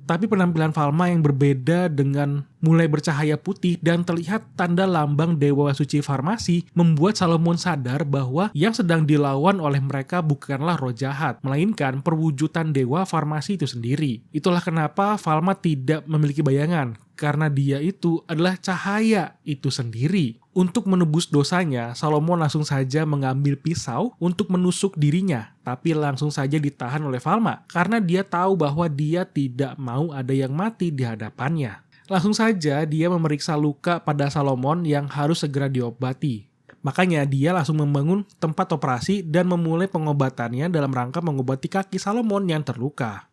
Tapi penampilan Falma yang berbeda dengan mulai bercahaya putih dan terlihat tanda lambang Dewa Suci Farmasi membuat Salomon sadar bahwa yang sedang dilawan oleh mereka bukanlah roh jahat, melainkan perwujudan Dewa Farmasi itu sendiri. Itulah kenapa Falma tidak memiliki bayangan, karena dia itu adalah cahaya itu sendiri. Untuk menebus dosanya, Salomon langsung saja mengambil pisau untuk menusuk dirinya, tapi langsung saja ditahan oleh Falma karena dia tahu bahwa dia tidak mau ada yang mati di hadapannya. Langsung saja dia memeriksa luka pada Salomon yang harus segera diobati. Makanya dia langsung membangun tempat operasi dan memulai pengobatannya dalam rangka mengobati kaki Salomon yang terluka.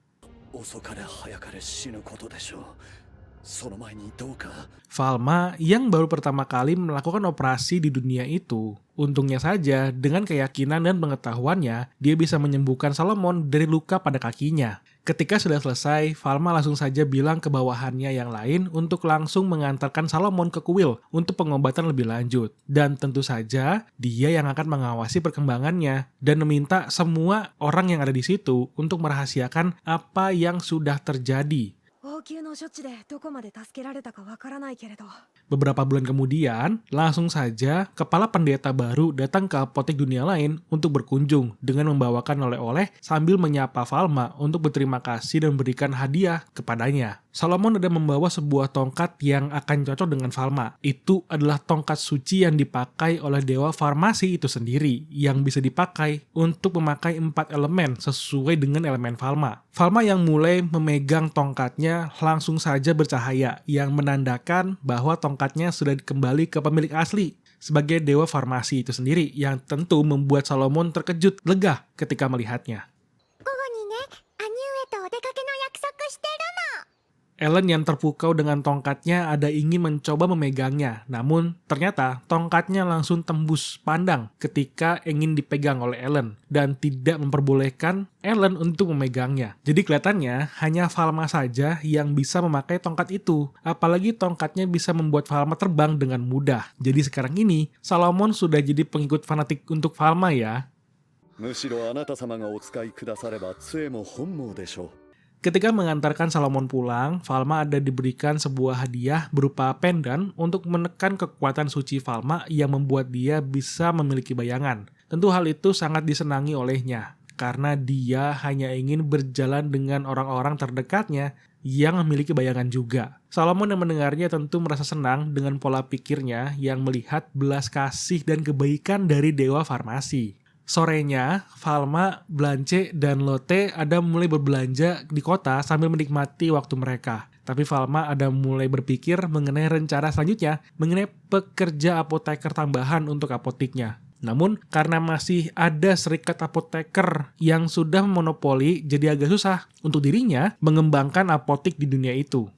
Falma yang baru pertama kali melakukan operasi di dunia itu, untungnya saja dengan keyakinan dan pengetahuannya, dia bisa menyembuhkan Salomon dari luka pada kakinya. Ketika sudah selesai, Falma langsung saja bilang ke bawahannya yang lain untuk langsung mengantarkan Salomon ke kuil untuk pengobatan lebih lanjut. Dan tentu saja, dia yang akan mengawasi perkembangannya dan meminta semua orang yang ada di situ untuk merahasiakan apa yang sudah terjadi. Beberapa bulan kemudian, langsung saja kepala pendeta baru datang ke apotek dunia lain untuk berkunjung dengan membawakan oleh-oleh sambil menyapa Falma untuk berterima kasih dan memberikan hadiah kepadanya. Salomon ada membawa sebuah tongkat yang akan cocok dengan Falma. Itu adalah tongkat suci yang dipakai oleh Dewa Farmasi itu sendiri, yang bisa dipakai untuk memakai 4 elemen sesuai dengan elemen Falma. Falma yang mulai memegang tongkatnya langsung saja bercahaya, yang menandakan bahwa tongkatnya sudah kembali ke pemilik asli. sebagai dewa farmasi itu sendiri yang tentu membuat Solomon terkejut lega ketika melihatnya. 午後にね、兄上とお出かけの約束してるの。 Ellen yang terpukau dengan tongkatnya ada ingin mencoba memegangnya, namun ternyata tongkatnya langsung tembus pandang ketika ingin dipegang oleh Ellen dan tidak memperbolehkan Ellen untuk memegangnya. Jadi kelihatannya hanya Falma saja yang bisa memakai tongkat itu, apalagi tongkatnya bisa membuat Falma terbang dengan mudah. Jadi sekarang ini Solomon sudah jadi pengikut fanatik untuk Falma ya. むしろあなた様がお使いくだされば杖も本望でしょう。 Ketika mengantarkan Solomon pulang, Falma ada diberikan sebuah hadiah berupa pendan untuk menekan kekuatan suci Falma yang membuat dia bisa memiliki bayangan. Tentu hal itu sangat disenangi olehnya, karena dia hanya ingin berjalan dengan orang-orang terdekatnya yang memiliki bayangan juga. Solomon yang mendengarnya tentu merasa senang dengan pola pikirnya yang melihat belas kasih dan kebaikan dari dewa farmasi. Sorenya, Falma, Blanche, dan Lotte ada mulai berbelanja di kota sambil menikmati waktu mereka. Tapi Falma ada mulai berpikir mengenai rencana selanjutnya mengenai pekerja apoteker tambahan untuk apotiknya. Namun, karena masih ada serikat apoteker yang sudah memonopoli, jadi agak susah untuk dirinya mengembangkan apotik di dunia itu.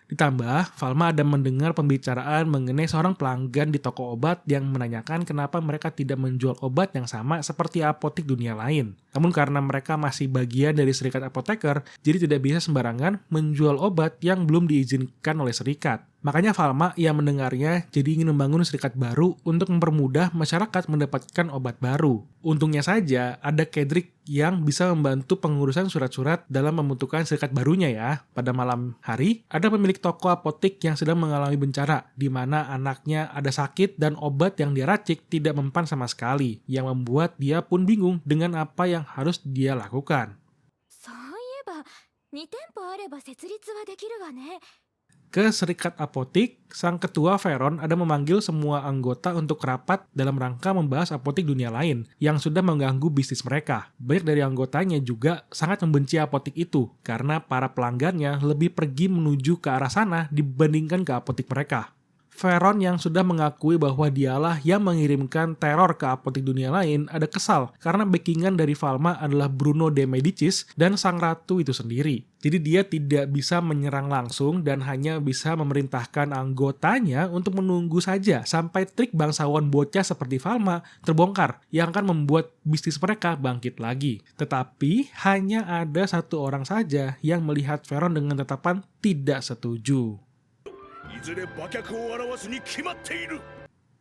Ditambah, Falma ada mendengar pembicaraan mengenai seorang pelanggan di toko obat yang menanyakan kenapa mereka tidak menjual obat yang sama seperti apotik dunia lain. Namun karena mereka masih bagian dari serikat apoteker, jadi tidak bisa sembarangan menjual obat yang belum diizinkan oleh serikat. Makanya Falma yang mendengarnya jadi ingin membangun serikat baru untuk mempermudah masyarakat mendapatkan obat baru. Untungnya saja ada Kedrick yang bisa membantu pengurusan surat-surat dalam membentukkan serikat barunya ya. Pada malam hari, ada pemilik toko apotik yang sedang mengalami bencana, di mana anaknya ada sakit dan obat yang dia racik tidak mempan sama sekali, yang membuat dia pun bingung dengan apa yang harus dia lakukan. そういえば、2店舗あれば設立はできるわね。 Ke serikat apotik, sang ketua Veron ada memanggil semua anggota untuk rapat dalam rangka membahas apotik dunia lain yang sudah mengganggu bisnis mereka. Banyak dari anggotanya juga sangat membenci apotik itu karena para pelanggannya lebih pergi menuju ke arah sana dibandingkan ke apotik mereka. Veron yang sudah mengakui bahwa dialah yang mengirimkan teror ke apotik dunia lain ada kesal karena backingan dari Falma adalah Bruno de Medicis dan sang ratu itu sendiri. Jadi dia tidak bisa menyerang langsung dan hanya bisa memerintahkan anggotanya untuk menunggu saja sampai trik bangsawan bocah seperti Falma terbongkar yang akan membuat bisnis mereka bangkit lagi. Tetapi hanya ada satu orang saja yang melihat Veron dengan tatapan tidak setuju. いずれ馬脚を表すに決まっている。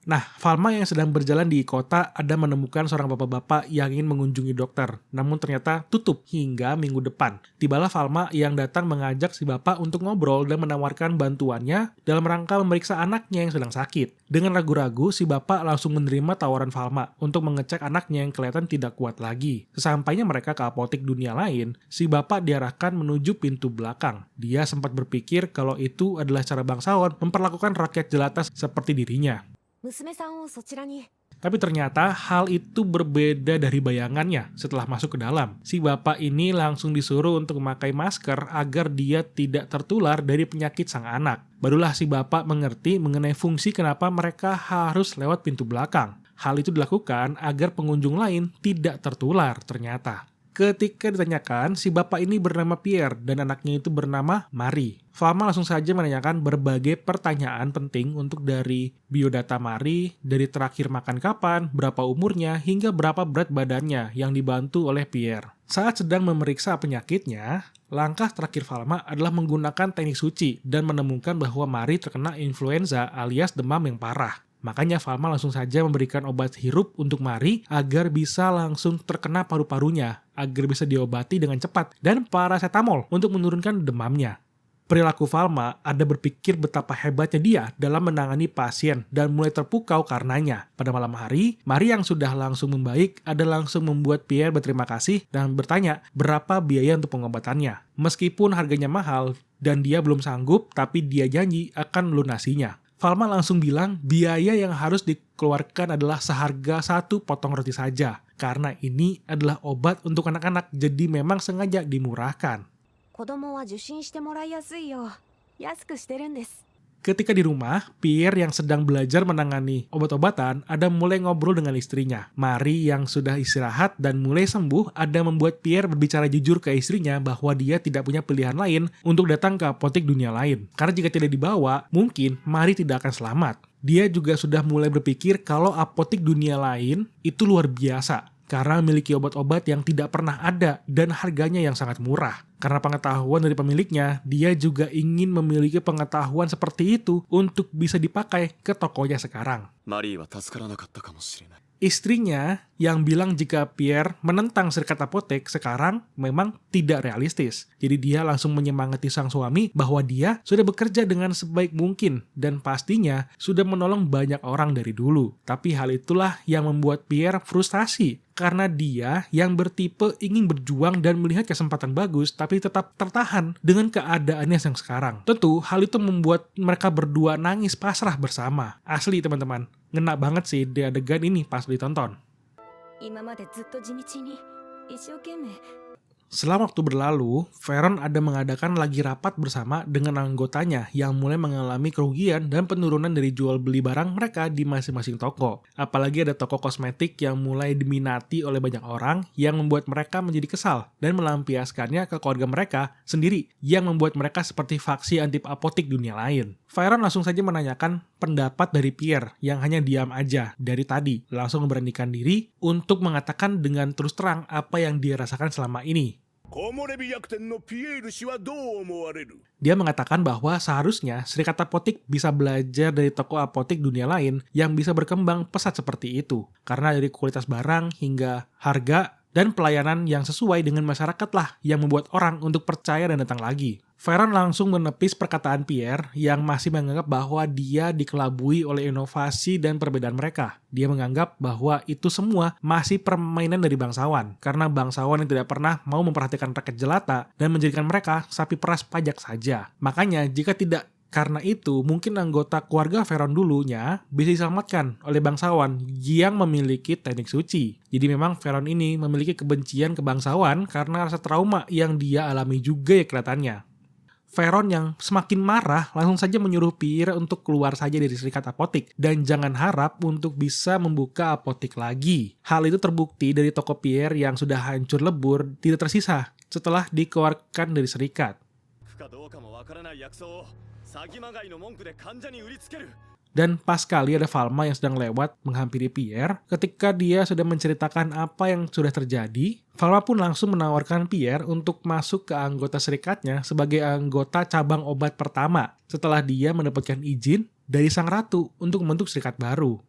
Nah, Falma yang sedang berjalan di kota ada menemukan seorang bapak-bapak yang ingin mengunjungi dokter, namun ternyata tutup hingga minggu depan. Tibalah Falma yang datang mengajak si bapak untuk ngobrol dan menawarkan bantuannya dalam rangka memeriksa anaknya yang sedang sakit. Dengan ragu-ragu, si bapak langsung menerima tawaran Falma untuk mengecek anaknya yang kelihatan tidak kuat lagi. Sesampainya mereka ke apotik dunia lain, si bapak diarahkan menuju pintu belakang. Dia sempat berpikir kalau itu adalah cara bangsawan memperlakukan rakyat jelata seperti dirinya. 娘さんをそちらに。 Tapi ternyata hal itu berbeda dari bayangannya setelah masuk ke dalam. Si bapak ini langsung disuruh untuk memakai masker agar dia tidak tertular dari penyakit sang anak. Barulah si bapak mengerti mengenai fungsi kenapa mereka harus lewat pintu belakang. Hal itu dilakukan agar pengunjung lain tidak tertular ternyata. Ketika ditanyakan, si bapak ini bernama Pierre dan anaknya itu bernama Marie. Falma langsung saja menanyakan berbagai pertanyaan penting untuk dari biodata Marie, dari terakhir makan kapan, berapa umurnya, hingga berapa berat badannya yang dibantu oleh Pierre. Saat sedang memeriksa penyakitnya, langkah terakhir Falma adalah menggunakan teknik suci dan menemukan bahwa Marie terkena influenza alias demam yang parah. Makanya Falma langsung saja memberikan obat hirup untuk Marie agar bisa langsung terkena paru-parunya, agar bisa diobati dengan cepat, dan paracetamol untuk menurunkan demamnya. Perilaku Falma ada berpikir betapa hebatnya dia dalam menangani pasien dan mulai terpukau karenanya. Pada malam hari, Marie yang sudah langsung membaik ada langsung membuat Pierre berterima kasih dan bertanya berapa biaya untuk pengobatannya. Meskipun harganya mahal dan dia belum sanggup, tapi dia janji akan melunasinya. Falma langsung bilang biaya yang harus dikeluarkan adalah seharga 1 potong roti saja. Karena ini adalah obat untuk anak-anak, jadi memang sengaja dimurahkan. 子供は受診してもらいやすいよ。安くしてるんです。Ketika di rumah, Pierre yang sedang belajar menangani obat-obatan ada mulai ngobrol dengan istrinya. Marie yang sudah istirahat dan mulai sembuh ada membuat Pierre berbicara jujur ke istrinya bahwa dia tidak punya pilihan lain untuk datang ke apotek dunia lain. Karena jika tidak dibawa, mungkin Marie tidak akan selamat. Dia juga sudah mulai berpikir kalau apotek dunia lain itu luar biasa karena memiliki obat-obat yang tidak pernah ada dan harganya yang sangat murah. Karena pengetahuan dari pemiliknya, dia juga ingin memiliki pengetahuan seperti itu untuk bisa dipakai ke tokonya sekarang. マリーは助からなかったかもしれない。 Istrinya yang bilang jika Pierre menentang serikat apotek sekarang memang tidak realistis. Jadi dia langsung menyemangati sang suami bahwa dia sudah bekerja dengan sebaik mungkin dan pastinya sudah menolong banyak orang dari dulu. Tapi hal itulah yang membuat Pierre frustasi karena dia yang bertipe ingin berjuang dan melihat kesempatan bagus tapi tetap tertahan dengan keadaannya yang sekarang. Tentu hal itu membuat mereka berdua nangis pasrah bersama. Asli teman-teman, ngena banget sih di adegan ini pas ditonton. 今までずっと地道に一生懸命 Setelah waktu berlalu, Veron ada mengadakan lagi rapat bersama dengan anggotanya yang mulai mengalami kerugian dan penurunan dari jual beli barang mereka di masing-masing toko. Apalagi ada toko kosmetik yang mulai diminati oleh banyak orang yang membuat mereka menjadi kesal dan melampiaskannya ke keluarga mereka sendiri yang membuat mereka seperti faksi anti apotek dunia lain. Veron langsung saja menanyakan pendapat dari Pierre yang hanya diam aja dari tadi, langsung memberanikan diri untuk mengatakan dengan terus terang apa yang dia rasakan selama ini. Dia mengatakan bahwa seharusnya serikat apotek bisa belajar dari toko apotek dunia lain yang bisa berkembang pesat seperti itu. Karena dari kualitas barang hingga harga dan pelayanan yang sesuai dengan masyarakat lah yang membuat orang untuk percaya dan datang lagi. Veron langsung menepis perkataan Pierre yang masih menganggap bahwa dia dikelabui oleh inovasi dan perbedaan mereka. Dia menganggap bahwa itu semua masih permainan dari bangsawan, karena bangsawan yang tidak pernah mau memperhatikan rakyat jelata dan menjadikan mereka sapi peras pajak saja. Makanya jika tidak karena itu, mungkin anggota keluarga Veron dulunya bisa diselamatkan oleh bangsawan yang memiliki teknik suci. Jadi memang Veron ini memiliki kebencian ke bangsawan karena rasa trauma yang dia alami juga ya kelihatannya. Veron yang semakin marah langsung saja menyuruh Pierre untuk keluar saja dari serikat apotek dan jangan harap untuk bisa membuka apotek lagi. Hal itu terbukti dari toko Pierre yang sudah hancur lebur tidak tersisa setelah dikeluarkan dari serikat. Dan pas kali ada Valma yang sedang lewat menghampiri Pierre, ketika dia sudah menceritakan apa yang sudah terjadi, Valma pun langsung menawarkan Pierre untuk masuk ke anggota serikatnya sebagai anggota cabang obat pertama setelah dia mendapatkan izin dari sang ratu untuk membentuk serikat baru.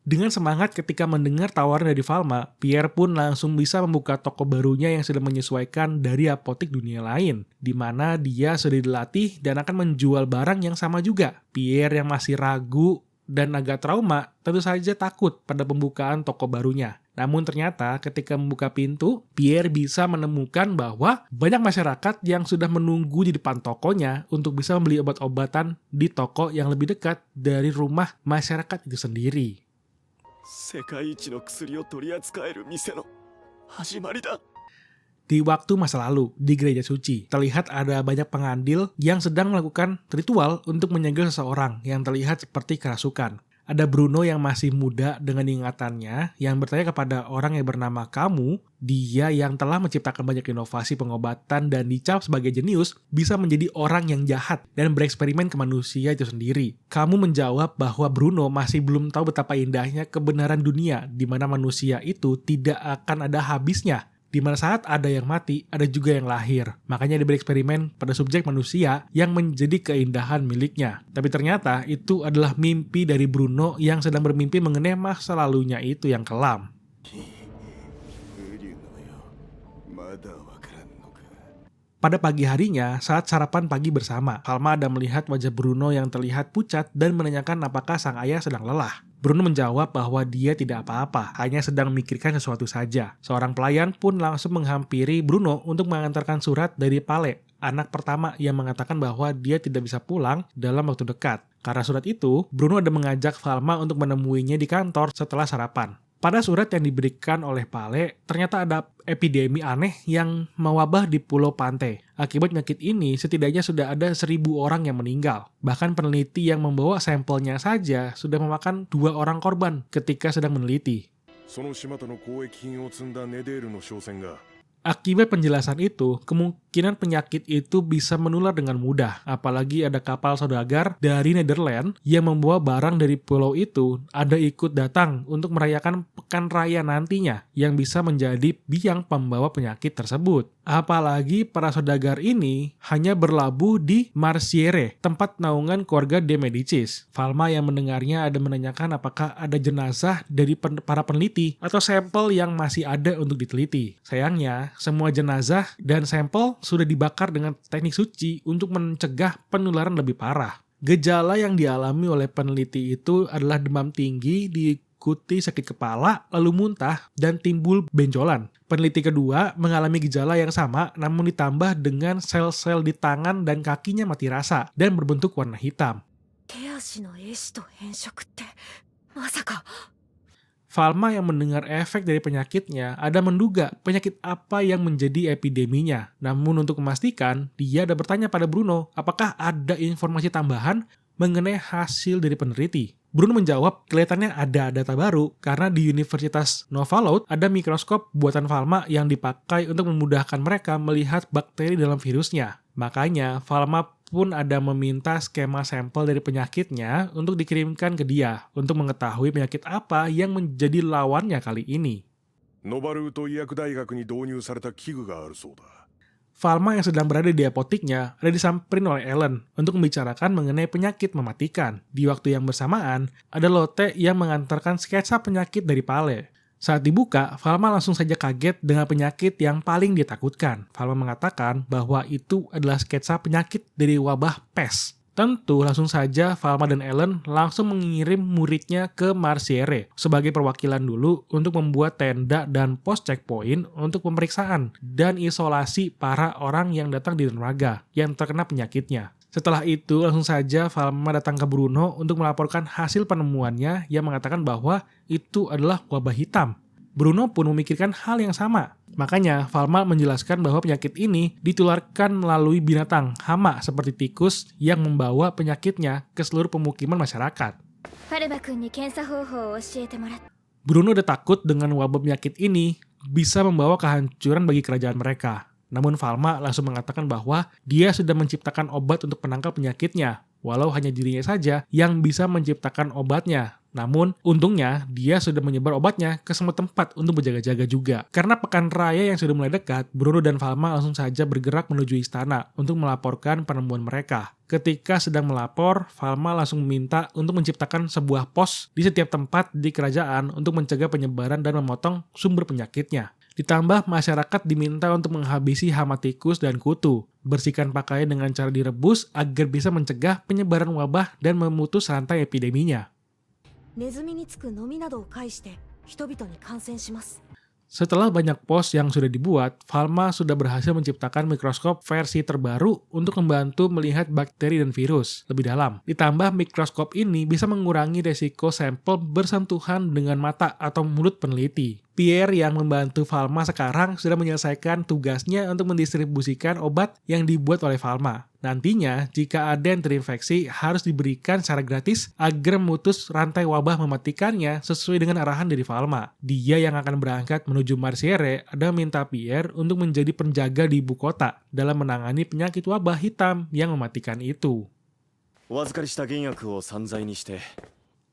Dengan semangat ketika mendengar tawaran dari Valma, Pierre pun langsung bisa membuka toko barunya yang sudah menyesuaikan dari apotek dunia lain, di mana dia sudah dilatih dan akan menjual barang yang sama juga. Pierre yang masih ragu dan agak trauma tentu saja takut pada pembukaan toko barunya. Namun ternyata ketika membuka pintu, Pierre bisa menemukan bahwa banyak masyarakat yang sudah menunggu di depan tokonya untuk bisa membeli obat-obatan di toko yang lebih dekat dari rumah masyarakat itu sendiri. 世界一の薬を取り扱える店の始まりだ。 Di waktu masa lalu, di gereja suci, terlihat ada banyak pengandil yang sedang melakukan ritual untuk menyegel seseorang yang terlihat seperti kerasukan. Ada Bruno yang masih muda dengan ingatannya yang bertanya kepada orang yang bernama kamu, dia yang telah menciptakan banyak inovasi pengobatan dan dicap sebagai jenius, bisa menjadi orang yang jahat dan bereksperimen ke manusia itu sendiri. Kamu menjawab bahwa Bruno masih belum tahu betapa indahnya kebenaran dunia di mana manusia itu tidak akan ada habisnya. Di mana saat ada yang mati, ada juga yang lahir. Makanya dia bereksperimen pada subjek manusia yang menjadi keindahan miliknya. Tapi ternyata itu adalah mimpi dari Bruno yang sedang bermimpi mengenai masa lalunya itu yang kelam. Pada pagi harinya, saat sarapan pagi bersama, Valma ada melihat wajah Bruno yang terlihat pucat dan menanyakan apakah sang ayah sedang lelah. Bruno menjawab bahwa dia tidak apa-apa, hanya sedang memikirkan sesuatu saja. Seorang pelayan pun langsung menghampiri Bruno untuk mengantarkan surat dari Pale, anak pertama yang mengatakan bahwa dia tidak bisa pulang dalam waktu dekat. Karena surat itu, Bruno ada mengajak Valma untuk menemuinya di kantor setelah sarapan. Pada surat yang diberikan oleh Pale, ternyata ada epidemi aneh yang mewabah di Pulau Pantai. Akibat penyakit ini, setidaknya sudah ada 1.000 orang yang meninggal. Bahkan peneliti yang membawa sampelnya saja sudah memakan 2 orang korban ketika sedang meneliti. Akibat penjelasan itu, kemungkinan penyakit itu bisa menular dengan mudah, apalagi ada kapal saudagar dari Netherlands yang membawa barang dari pulau itu ada ikut datang untuk merayakan pekan raya nantinya yang bisa menjadi biang pembawa penyakit tersebut. Apalagi para saudagar ini hanya berlabuh di Marsiere, tempat naungan keluarga de Medicis. Falma yang mendengarnya ada menanyakan apakah ada jenazah dari para peneliti atau sampel yang masih ada untuk diteliti. Sayangnya, semua jenazah dan sampel sudah dibakar dengan teknik suci untuk mencegah penularan lebih parah. Gejala yang dialami oleh peneliti itu adalah demam tinggi diikuti sakit kepala, lalu muntah, dan timbul benjolan. Peneliti kedua mengalami gejala yang sama namun ditambah dengan sel-sel di tangan dan kakinya mati rasa dan berbentuk warna hitam. Falma yang mendengar efek dari penyakitnya ada menduga penyakit apa yang menjadi epideminya. Namun untuk memastikan, dia ada bertanya pada Bruno apakah ada informasi tambahan mengenai hasil dari peneliti. Bruno menjawab kelihatannya ada data baru karena di Universitas Novalaut ada mikroskop buatan Falma yang dipakai untuk memudahkan mereka melihat bakteri dalam virusnya. Makanya Falma pun ada meminta skema sampel dari penyakitnya untuk dikirimkan ke dia untuk mengetahui penyakit apa yang menjadi lawannya kali ini. Falma yang sedang berada di apotiknya ada disamperin oleh Ellen untuk membicarakan mengenai penyakit mematikan. Di waktu yang bersamaan, ada Lotte yang mengantarkan sketsa penyakit dari Pale. Saat dibuka, Falma langsung saja kaget dengan penyakit yang paling ditakutkan. Falma mengatakan bahwa itu adalah sketsa penyakit dari wabah pes. Tentu langsung saja Falma dan Ellen langsung mengirim muridnya ke Marsiere sebagai perwakilan dulu untuk membuat tenda dan pos checkpoint untuk pemeriksaan dan isolasi para orang yang datang di dermaga yang terkena penyakitnya. Setelah itu langsung saja Falma datang ke Bruno untuk melaporkan hasil penemuannya yang mengatakan bahwa itu adalah wabah hitam. Bruno pun memikirkan hal yang sama. Makanya, Falma menjelaskan bahwa penyakit ini ditularkan melalui binatang, hama seperti tikus yang membawa penyakitnya ke seluruh pemukiman masyarakat. Bruno udah takut dengan wabah penyakit ini bisa membawa kehancuran bagi kerajaan mereka. Namun Falma langsung mengatakan bahwa dia sudah menciptakan obat untuk penangkal penyakitnya, walau hanya dirinya saja yang bisa menciptakan obatnya. Namun, untungnya dia sudah menyebar obatnya ke semua tempat untuk berjaga-jaga juga. Karena pekan raya yang sudah mulai dekat, Bruno dan Falma langsung saja bergerak menuju istana untuk melaporkan penemuan mereka. Ketika sedang melapor, Falma langsung meminta untuk menciptakan sebuah pos di setiap tempat di kerajaan untuk mencegah penyebaran dan memotong sumber penyakitnya. Ditambah, masyarakat diminta untuk menghabisi hama tikus dan kutu, bersihkan pakaian dengan cara direbus agar bisa mencegah penyebaran wabah dan memutus rantai epideminya. Setelah banyak pos yang sudah dibuat, Falma sudah berhasil menciptakan mikroskop versi terbaru untuk membantu melihat bakteri dan virus lebih dalam. Ditambah, mikroskop ini bisa mengurangi resiko sampel bersentuhan dengan mata atau mulut peneliti. Pierre yang membantu Falma sekarang sudah menyelesaikan tugasnya untuk mendistribusikan obat yang dibuat oleh Falma. Nantinya, jika ada yang terinfeksi, harus diberikan secara gratis agar memutus rantai wabah mematikannya sesuai dengan arahan dari Falma. Dia yang akan berangkat menuju Marsiere ada meminta Pierre untuk menjadi penjaga di ibu kota dalam menangani penyakit wabah hitam yang mematikan itu.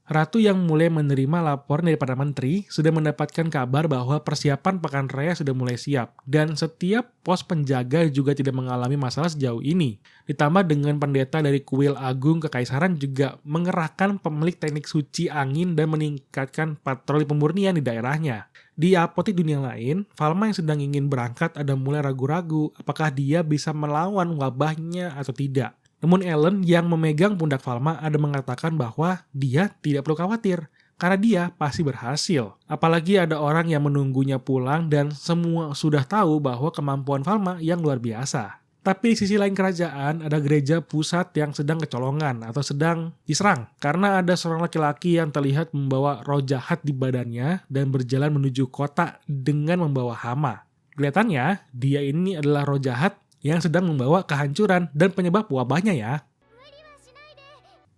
Ratu yang mulai menerima laporan dari para menteri sudah mendapatkan kabar bahwa persiapan pekan raya sudah mulai siap dan setiap pos penjaga juga tidak mengalami masalah sejauh ini. Ditambah dengan pendeta dari kuil agung kekaisaran juga mengerahkan pemilik teknik suci angin dan meningkatkan patroli pemurnian di daerahnya. Di apotik dunia lain, Falma yang sedang ingin berangkat ada mulai ragu-ragu apakah dia bisa melawan wabahnya atau tidak. Namun Ellen yang memegang pundak Falma ada mengatakan bahwa dia tidak perlu khawatir, karena dia pasti berhasil. Apalagi ada orang yang menunggunya pulang dan semua sudah tahu bahwa kemampuan Falma yang luar biasa. Tapi di sisi lain kerajaan, ada gereja pusat yang sedang kecolongan atau sedang diserang. Karena ada seorang laki-laki yang terlihat membawa roh jahat di badannya dan berjalan menuju kota dengan membawa hama. Kelihatannya, dia ini adalah roh jahat yang sedang membawa kehancuran dan penyebab wabahnya ya.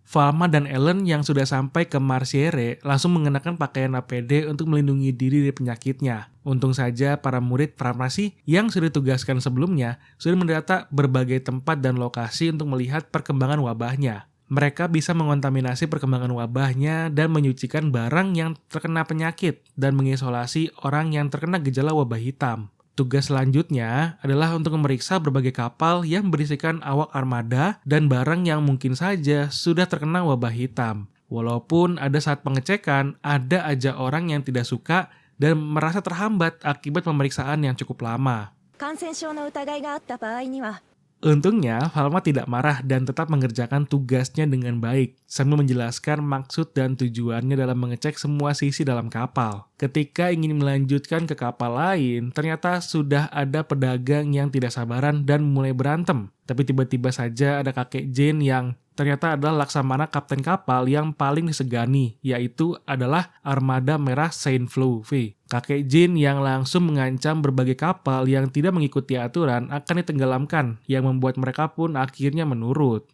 Falma dan Ellen yang sudah sampai ke Marsiere langsung mengenakan pakaian APD untuk melindungi diri dari penyakitnya. Untung saja para murid farmasi yang sudah ditugaskan sebelumnya sudah mendata berbagai tempat dan lokasi untuk melihat perkembangan wabahnya. Mereka bisa mengontaminasi perkembangan wabahnya dan menyucikan barang yang terkena penyakit dan mengisolasi orang yang terkena gejala wabah hitam. Tugas selanjutnya adalah untuk memeriksa berbagai kapal yang berisikan awak armada dan barang yang mungkin saja sudah terkena wabah hitam. Walaupun ada saat pengecekan, ada aja orang yang tidak suka dan merasa terhambat akibat pemeriksaan yang cukup lama. 感染症の疑いがあった場合には Untungnya, Falma tidak marah dan tetap mengerjakan tugasnya dengan baik, sambil menjelaskan maksud dan tujuannya dalam mengecek semua sisi dalam kapal. Ketika ingin melanjutkan ke kapal lain, ternyata sudah ada pedagang yang tidak sabaran dan mulai berantem. Tapi tiba-tiba saja ada kakek Jane yang ternyata adalah laksamana kapten kapal yang paling disegani, yaitu adalah armada merah Saint Flouvy. Kakek Jin yang langsung mengancam berbagai kapal yang tidak mengikuti aturan akan ditenggelamkan, yang membuat mereka pun akhirnya menurut.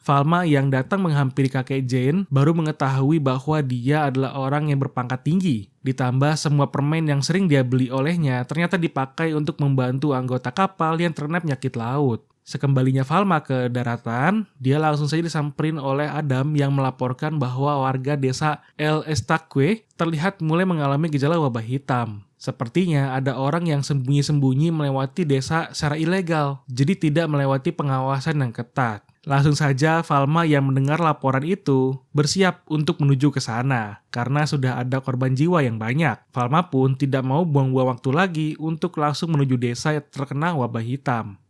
Falma yang datang menghampiri kakek Jane baru mengetahui bahwa dia adalah orang yang berpangkat tinggi. Ditambah semua permen yang sering dia beli olehnya ternyata dipakai untuk membantu anggota kapal yang terkena penyakit laut. Sekembalinya Falma ke daratan, dia langsung saja disamperin oleh Adam yang melaporkan bahwa warga desa El Estaque terlihat mulai mengalami gejala wabah hitam. Sepertinya ada orang yang sembunyi-sembunyi melewati desa secara ilegal, jadi tidak melewati pengawasan yang ketat. Langsung saja Falma yang mendengar laporan itu bersiap untuk menuju ke sana karena sudah ada korban jiwa yang banyak. Falma pun tidak mau buang-buang waktu lagi untuk langsung menuju desa yang terkena wabah hitam.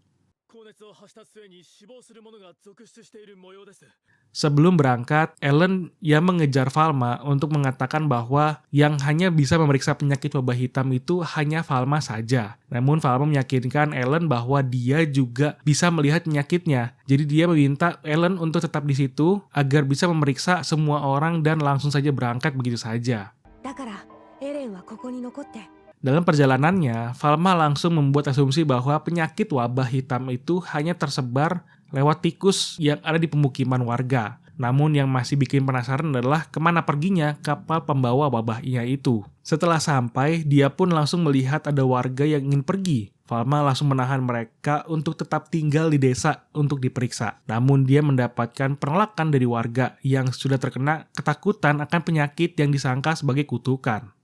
Sebelum berangkat, Ellen yang mengejar Falma untuk mengatakan bahwa yang hanya bisa memeriksa penyakit wabah hitam itu hanya Falma saja. Namun Falma meyakinkan Ellen bahwa dia juga bisa melihat penyakitnya. Jadi dia meminta Ellen untuk tetap di situ agar bisa memeriksa semua orang dan langsung saja berangkat begitu saja. だからエレンはここに残って Dalam perjalanannya, Falma langsung membuat asumsi bahwa penyakit wabah hitam itu hanya tersebar lewat tikus yang ada di pemukiman warga. Namun yang masih bikin penasaran adalah kemana perginya kapal pembawa wabahnya itu. Setelah sampai, dia pun langsung melihat ada warga yang ingin pergi. Falma langsung menahan mereka untuk tetap tinggal di desa untuk diperiksa. Namun dia mendapatkan penolakan dari warga yang sudah terkena ketakutan akan penyakit yang disangka sebagai kutukan.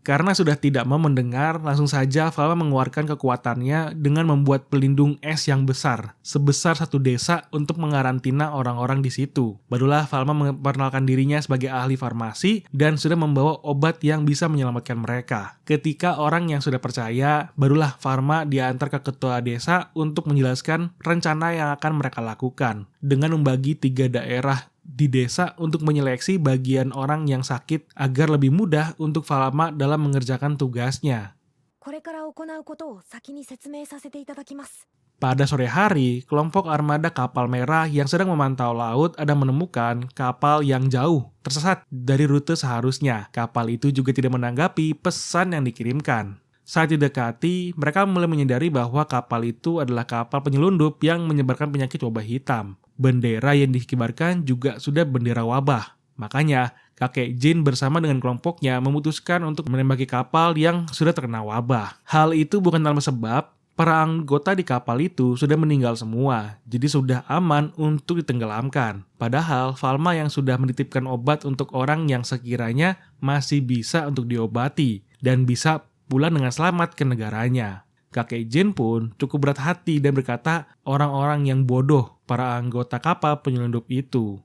Karena sudah tidak mau mendengar, langsung saja Falma mengeluarkan kekuatannya dengan membuat pelindung es yang besar, sebesar satu desa untuk mengarantina orang-orang di situ. Barulah Falma memperkenalkan dirinya sebagai ahli farmasi dan sudah membawa obat yang bisa menyelamatkan mereka. Ketika orang yang sudah percaya, barulah Falma diantar ke ketua desa untuk menjelaskan rencana yang akan mereka lakukan dengan membagi 3 daerah di desa untuk menyeleksi bagian orang yang sakit agar lebih mudah untuk Falma dalam mengerjakan tugasnya. これから行うことを先に説明させていただきます Pada sore hari, kelompok armada kapal merah yang sedang memantau laut ada menemukan kapal yang jauh, tersesat dari rute seharusnya. Kapal itu juga tidak menanggapi pesan yang dikirimkan. Saat didekati, mereka mulai menyadari bahwa kapal itu adalah kapal penyelundup yang menyebarkan penyakit wabah hitam. Bendera yang dikibarkan juga sudah bendera wabah. Makanya, kakek Jin bersama dengan kelompoknya memutuskan untuk menembaki kapal yang sudah terkena wabah. Hal itu bukan tanpa sebab, para anggota di kapal itu sudah meninggal semua, jadi sudah aman untuk ditenggelamkan. Padahal, Falma yang sudah menitipkan obat untuk orang yang sekiranya masih bisa untuk diobati, dan bisa pulang dengan selamat ke negaranya. Kakek Jin pun cukup berat hati dan berkata orang-orang yang bodoh para anggota kapal penyelundup itu.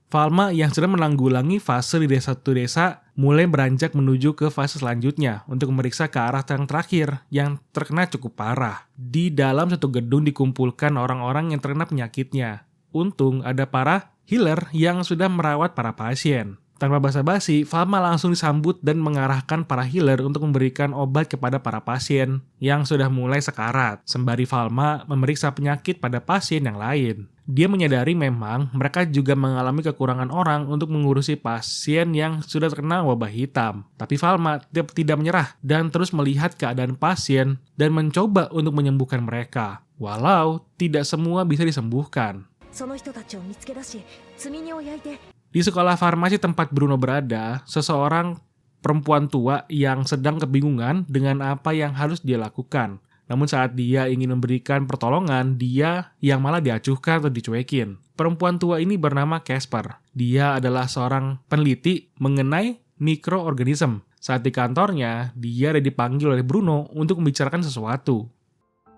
Falma yang sedang menanggulangi fase di desa satu desa mulai beranjak menuju ke fase selanjutnya untuk memeriksa ke arah yang terakhir yang terkena cukup parah. Di dalam satu gedung dikumpulkan orang-orang yang terkena penyakitnya. Untung ada para healer yang sudah merawat para pasien. Tanpa basa-basi, Falma langsung disambut dan mengarahkan para healer untuk memberikan obat kepada para pasien yang sudah mulai sekarat, sembari Falma memeriksa penyakit pada pasien yang lain. Dia menyadari memang mereka juga mengalami kekurangan orang untuk mengurusi pasien yang sudah terkena wabah hitam. Tapi Falma tidak menyerah dan terus melihat keadaan pasien dan mencoba untuk menyembuhkan mereka. Walau tidak semua bisa disembuhkan. その人たちを見つけ出し積み荷を焼いて Di sekolah farmasi tempat Bruno berada, seseorang perempuan tua yang sedang kebingungan dengan apa yang harus dia lakukan. Namun saat dia ingin memberikan pertolongan, dia yang malah diacuhkan atau dicuekin. Perempuan tua ini bernama Casper. Dia adalah seorang peneliti mengenai mikroorganisme. Saat di kantornya, dia ada dipanggil oleh Bruno untuk membicarakan sesuatu.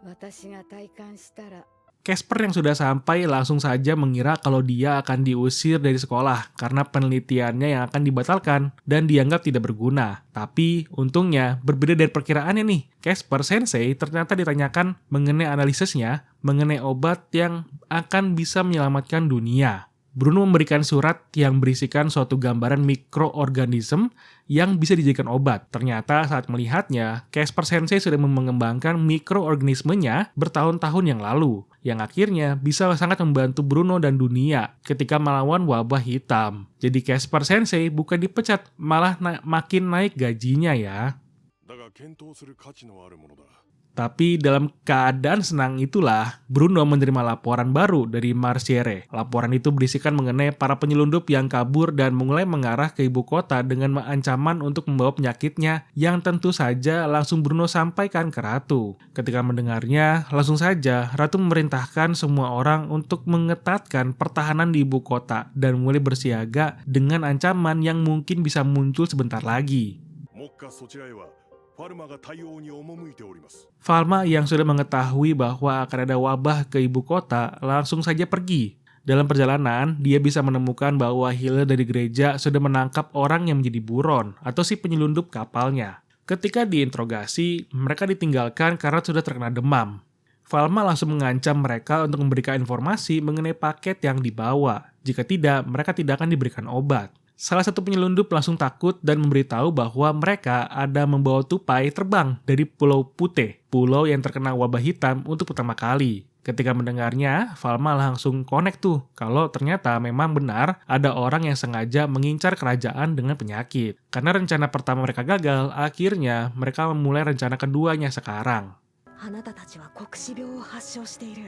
私が体感したら Casper yang sudah sampai langsung saja mengira kalau dia akan diusir dari sekolah karena penelitiannya yang akan dibatalkan dan dianggap tidak berguna. Tapi untungnya berbeda dari perkiraannya nih. Casper Sensei ternyata ditanyakan mengenai analisisnya mengenai obat yang akan bisa menyelamatkan dunia. Bruno memberikan surat yang berisikan suatu gambaran mikroorganisme yang bisa dijadikan obat. Ternyata saat melihatnya, Casper Sensei sudah mengembangkan mikroorganismenya bertahun-tahun yang lalu, yang akhirnya bisa sangat membantu Bruno dan dunia ketika melawan wabah hitam. Jadi Casper Sensei bukan dipecat, malah makin naik gajinya ya. Tapi dalam keadaan senang itulah, Bruno menerima laporan baru dari Marciere. Laporan itu berisikan mengenai para penyelundup yang kabur dan mulai mengarah ke ibu kota dengan ancaman untuk membawa penyakitnya yang tentu saja langsung Bruno sampaikan ke Ratu. Ketika mendengarnya, langsung saja Ratu memerintahkan semua orang untuk mengetatkan pertahanan di ibu kota dan mulai bersiaga dengan ancaman yang mungkin bisa muncul sebentar lagi. Falma yang sudah mengetahui bahwa akan ada wabah ke ibu kota langsung saja pergi. Dalam perjalanan, dia bisa menemukan bahwa healer dari gereja sudah menangkap orang yang menjadi buron atau si penyelundup kapalnya. Ketika diinterogasi, mereka ditinggalkan karena sudah terkena demam. Falma langsung mengancam mereka untuk memberikan informasi mengenai paket yang dibawa. Jika tidak, mereka tidak akan diberikan obat. Salah satu penyelundup langsung takut dan memberitahu bahwa mereka ada membawa tupai terbang dari Pulau Putih, pulau yang terkena wabah hitam untuk pertama kali. Ketika mendengarnya, Falma langsung connect tuh kalau ternyata memang benar ada orang yang sengaja mengincar kerajaan dengan penyakit. Karena rencana pertama mereka gagal, akhirnya mereka memulai rencana keduanya sekarang. あなたたちは黒死病を発症している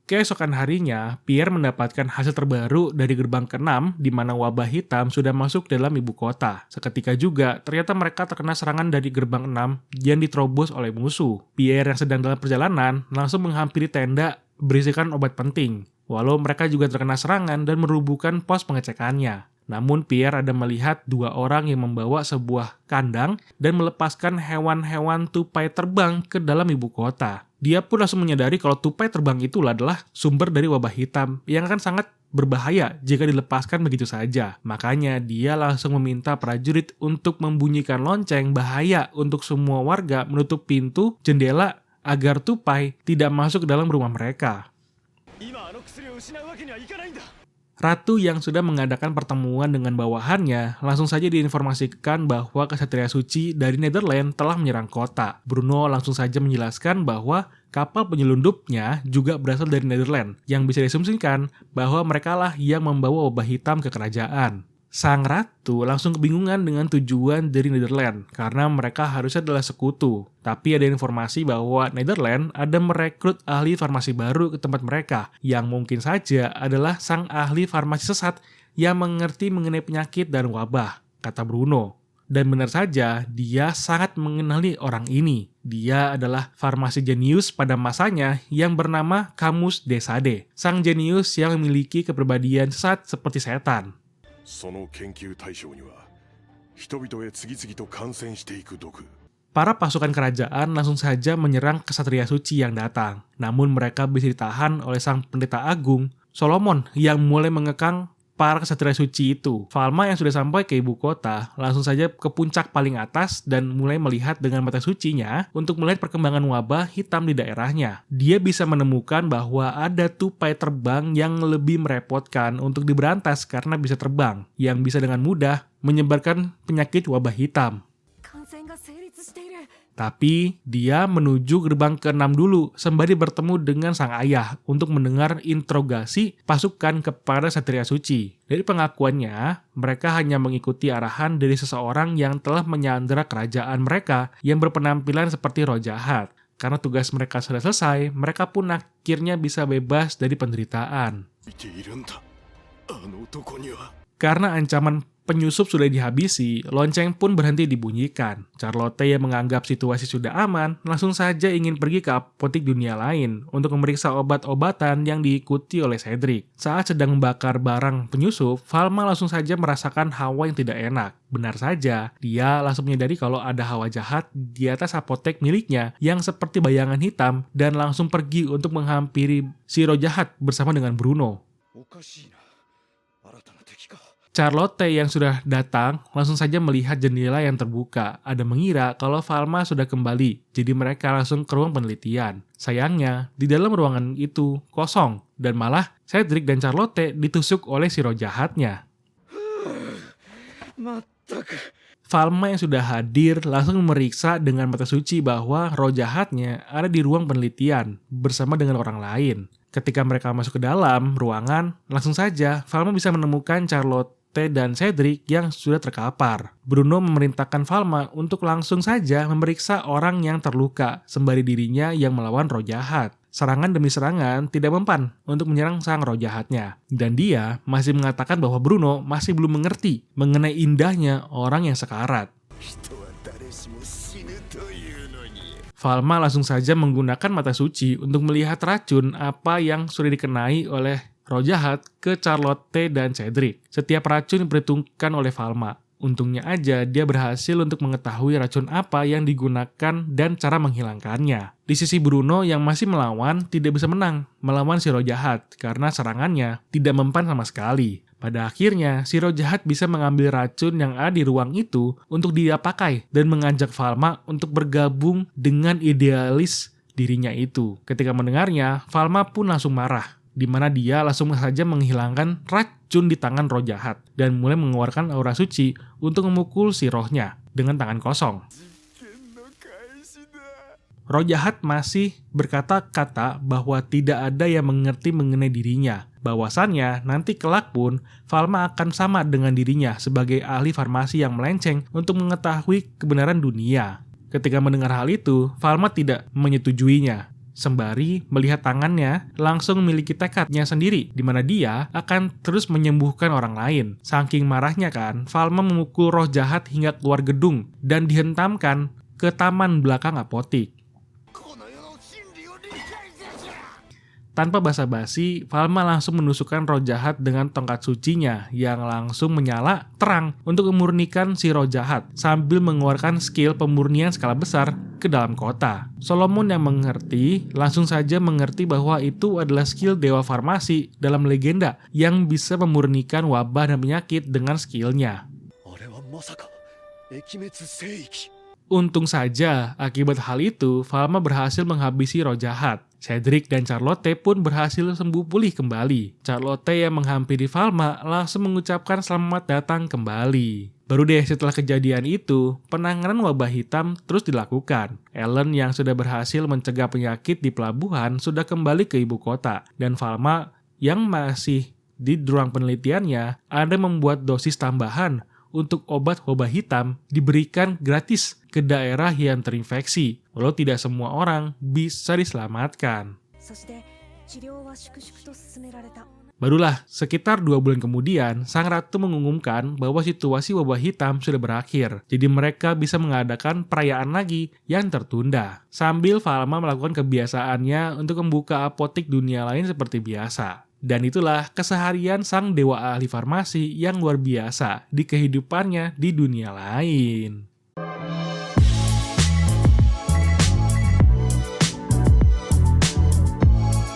Keesokan harinya, Pierre mendapatkan hasil terbaru dari gerbang ke-6 di mana wabah hitam sudah masuk dalam ibu kota. Seketika juga, ternyata mereka terkena serangan dari gerbang 6 yang diterobos oleh musuh. Pierre yang sedang dalam perjalanan langsung menghampiri tenda berisikan obat penting. Walau mereka juga terkena serangan dan merubuhkan pos pengecekannya. Namun Pierre ada melihat dua orang yang membawa sebuah kandang dan melepaskan hewan-hewan tupai terbang ke dalam ibu kota. Dia pun langsung menyadari kalau tupai terbang itulah adalah sumber dari wabah hitam yang akan sangat berbahaya jika dilepaskan begitu saja. Makanya dia langsung meminta prajurit untuk membunyikan lonceng bahaya untuk semua warga menutup pintu, jendela agar tupai tidak masuk ke dalam rumah mereka. Ratu yang sudah mengadakan pertemuan dengan bawahannya langsung saja diinformasikan bahwa Kesatria Suci dari Netherlands telah menyerang kota. Bruno langsung saja menjelaskan bahwa kapal penyelundupnya juga berasal dari Netherlands, yang bisa diasumsikan bahwa mereka lah yang membawa wabah hitam ke kerajaan. Sang ratu langsung kebingungan dengan tujuan dari Netherlands karena mereka harusnya adalah sekutu. Tapi ada informasi bahwa Netherlands ada merekrut ahli farmasi baru ke tempat mereka yang mungkin saja adalah sang ahli farmasi sesat yang mengerti mengenai penyakit dan wabah, kata Bruno. Dan benar saja, dia sangat mengenali orang ini. Dia adalah farmasi jenius pada masanya yang bernama Camus de Sade, sang jenius yang memiliki kepribadian sesat seperti setan. その研究対象には人々へ次々と感染していく毒 Para pasukan kerajaan langsung saja menyerang Kesatria Suci yang datang. Namun mereka bisa ditahan oleh sang pendeta agung, Solomon, yang mulai mengekang para kesatria suci itu. Falma yang sudah sampai ke ibu kota langsung saja ke puncak paling atas dan mulai melihat dengan mata sucinya untuk melihat perkembangan wabah hitam di daerahnya. Dia bisa menemukan bahwa ada tupai terbang yang lebih merepotkan untuk diberantas karena bisa terbang, yang bisa dengan mudah menyebarkan penyakit wabah hitam. 感染が成立している。 Tapi dia menuju gerbang ke-6 dulu sembari bertemu dengan sang ayah untuk mendengar interogasi pasukan kepada Satria Suci. Dari pengakuannya, mereka hanya mengikuti arahan dari seseorang yang telah menyandera kerajaan mereka yang berpenampilan seperti roh jahat. Karena tugas mereka sudah selesai, mereka pun akhirnya bisa bebas dari penderitaan. 見ているんだあの男には Karena ancaman penyusup sudah dihabisi, lonceng pun berhenti dibunyikan. Charlotte yang menganggap situasi sudah aman, langsung saja ingin pergi ke apotik dunia lain untuk memeriksa obat-obatan yang diikuti oleh Cedric. Saat sedang membakar barang penyusup, Falma langsung saja merasakan hawa yang tidak enak. Benar saja, dia langsung menyadari kalau ada hawa jahat di atas apotek miliknya yang seperti bayangan hitam dan langsung pergi untuk menghampiri si roh jahat bersama dengan Bruno. おかしいな新たな敵か Charlotte yang sudah datang langsung saja melihat jendela yang terbuka. Ada mengira kalau Falma sudah kembali, jadi mereka langsung ke ruang penelitian. Sayangnya, di dalam ruangan itu kosong, dan malah Cedric dan Charlotte ditusuk oleh si roh jahatnya. まったく Falma yang sudah hadir langsung memeriksa dengan mata suci bahwa roh jahatnya ada di ruang penelitian bersama dengan orang lain. Ketika mereka masuk ke dalam ruangan, langsung saja Falma bisa menemukan Charlotte dan Cedric yang sudah terkapar. Bruno memerintahkan Falma untuk langsung saja memeriksa orang yang terluka, sembari dirinya yang melawan roh jahat. Serangan demi serangan tidak mempan untuk menyerang sang roh jahatnya. Dan dia masih mengatakan bahwa Bruno masih belum mengerti mengenai indahnya orang yang sekarat. 人は誰しも死ぬというのに Falma langsung saja menggunakan mata suci untuk melihat racun apa yang sudah dikenai oleh roh jahat ke Charlotte dan Cedric. Setiap racun diperhitungkan oleh Falma. Untungnya aja dia berhasil untuk mengetahui racun apa yang digunakan dan cara menghilangkannya. Di sisi Bruno yang masih melawan tidak bisa menang melawan si roh jahat karena serangannya tidak mempan sama sekali. Pada akhirnya, si roh jahat bisa mengambil racun yang ada di ruang itu untuk dia pakai dan mengajak Falma untuk bergabung dengan idealis dirinya itu. Ketika mendengarnya, Falma pun langsung marah, di mana dia langsung saja menghilangkan racun di tangan roh jahat dan mulai mengeluarkan aura suci untuk memukul si rohnya dengan tangan kosong. 剣の返しだ Roh jahat masih berkata-kata bahwa tidak ada yang mengerti mengenai dirinya. Bahwasannya nanti kelak pun Falma akan sama dengan dirinya sebagai ahli farmasi yang melenceng untuk mengetahui kebenaran dunia. Ketika mendengar hal itu, Falma tidak menyetujuinya. Sembari melihat tangannya langsung memiliki tekadnya sendiri di mana dia akan terus menyembuhkan orang lain. Saking marahnya kan, Falma memukul roh jahat hingga keluar gedung dan dihentamkan ke taman belakang apotik. この世の真理を理解せしゃ Tanpa basa-basi, Falma langsung menusukkan roh jahat dengan tongkat sucinya yang langsung menyala terang untuk memurnikan si roh jahat sambil mengeluarkan skill pemurnian skala besar ke dalam kota. Solomon yang mengerti langsung saja mengerti bahwa itu adalah skill dewa farmasi dalam legenda yang bisa memurnikan wabah dan penyakit dengan skillnya. あれはまさか疫滅聖域 Untung saja, akibat hal itu, Falma berhasil menghabisi roh jahat. Cedric dan Charlotte pun berhasil sembuh pulih kembali. Charlotte yang menghampiri Falma langsung mengucapkan selamat datang kembali. Baru deh setelah kejadian itu, penanganan wabah hitam terus dilakukan. Ellen yang sudah berhasil mencegah penyakit di pelabuhan sudah kembali ke ibu kota. Dan Falma yang masih di ruang penelitiannya ada membuat dosis tambahan untuk obat wabah hitam diberikan gratis ke daerah yang terinfeksi, walau tidak semua orang bisa diselamatkan. そして治療は粛々と進められた。 Barulah sekitar 2 bulan kemudian, sang ratu mengumumkan bahwa situasi wabah hitam sudah berakhir, jadi mereka bisa mengadakan perayaan lagi yang tertunda. Sambil Falma melakukan kebiasaannya untuk membuka apotik dunia lain seperti biasa. Dan itulah keseharian sang dewa ahli farmasi yang luar biasa di kehidupannya di dunia lain.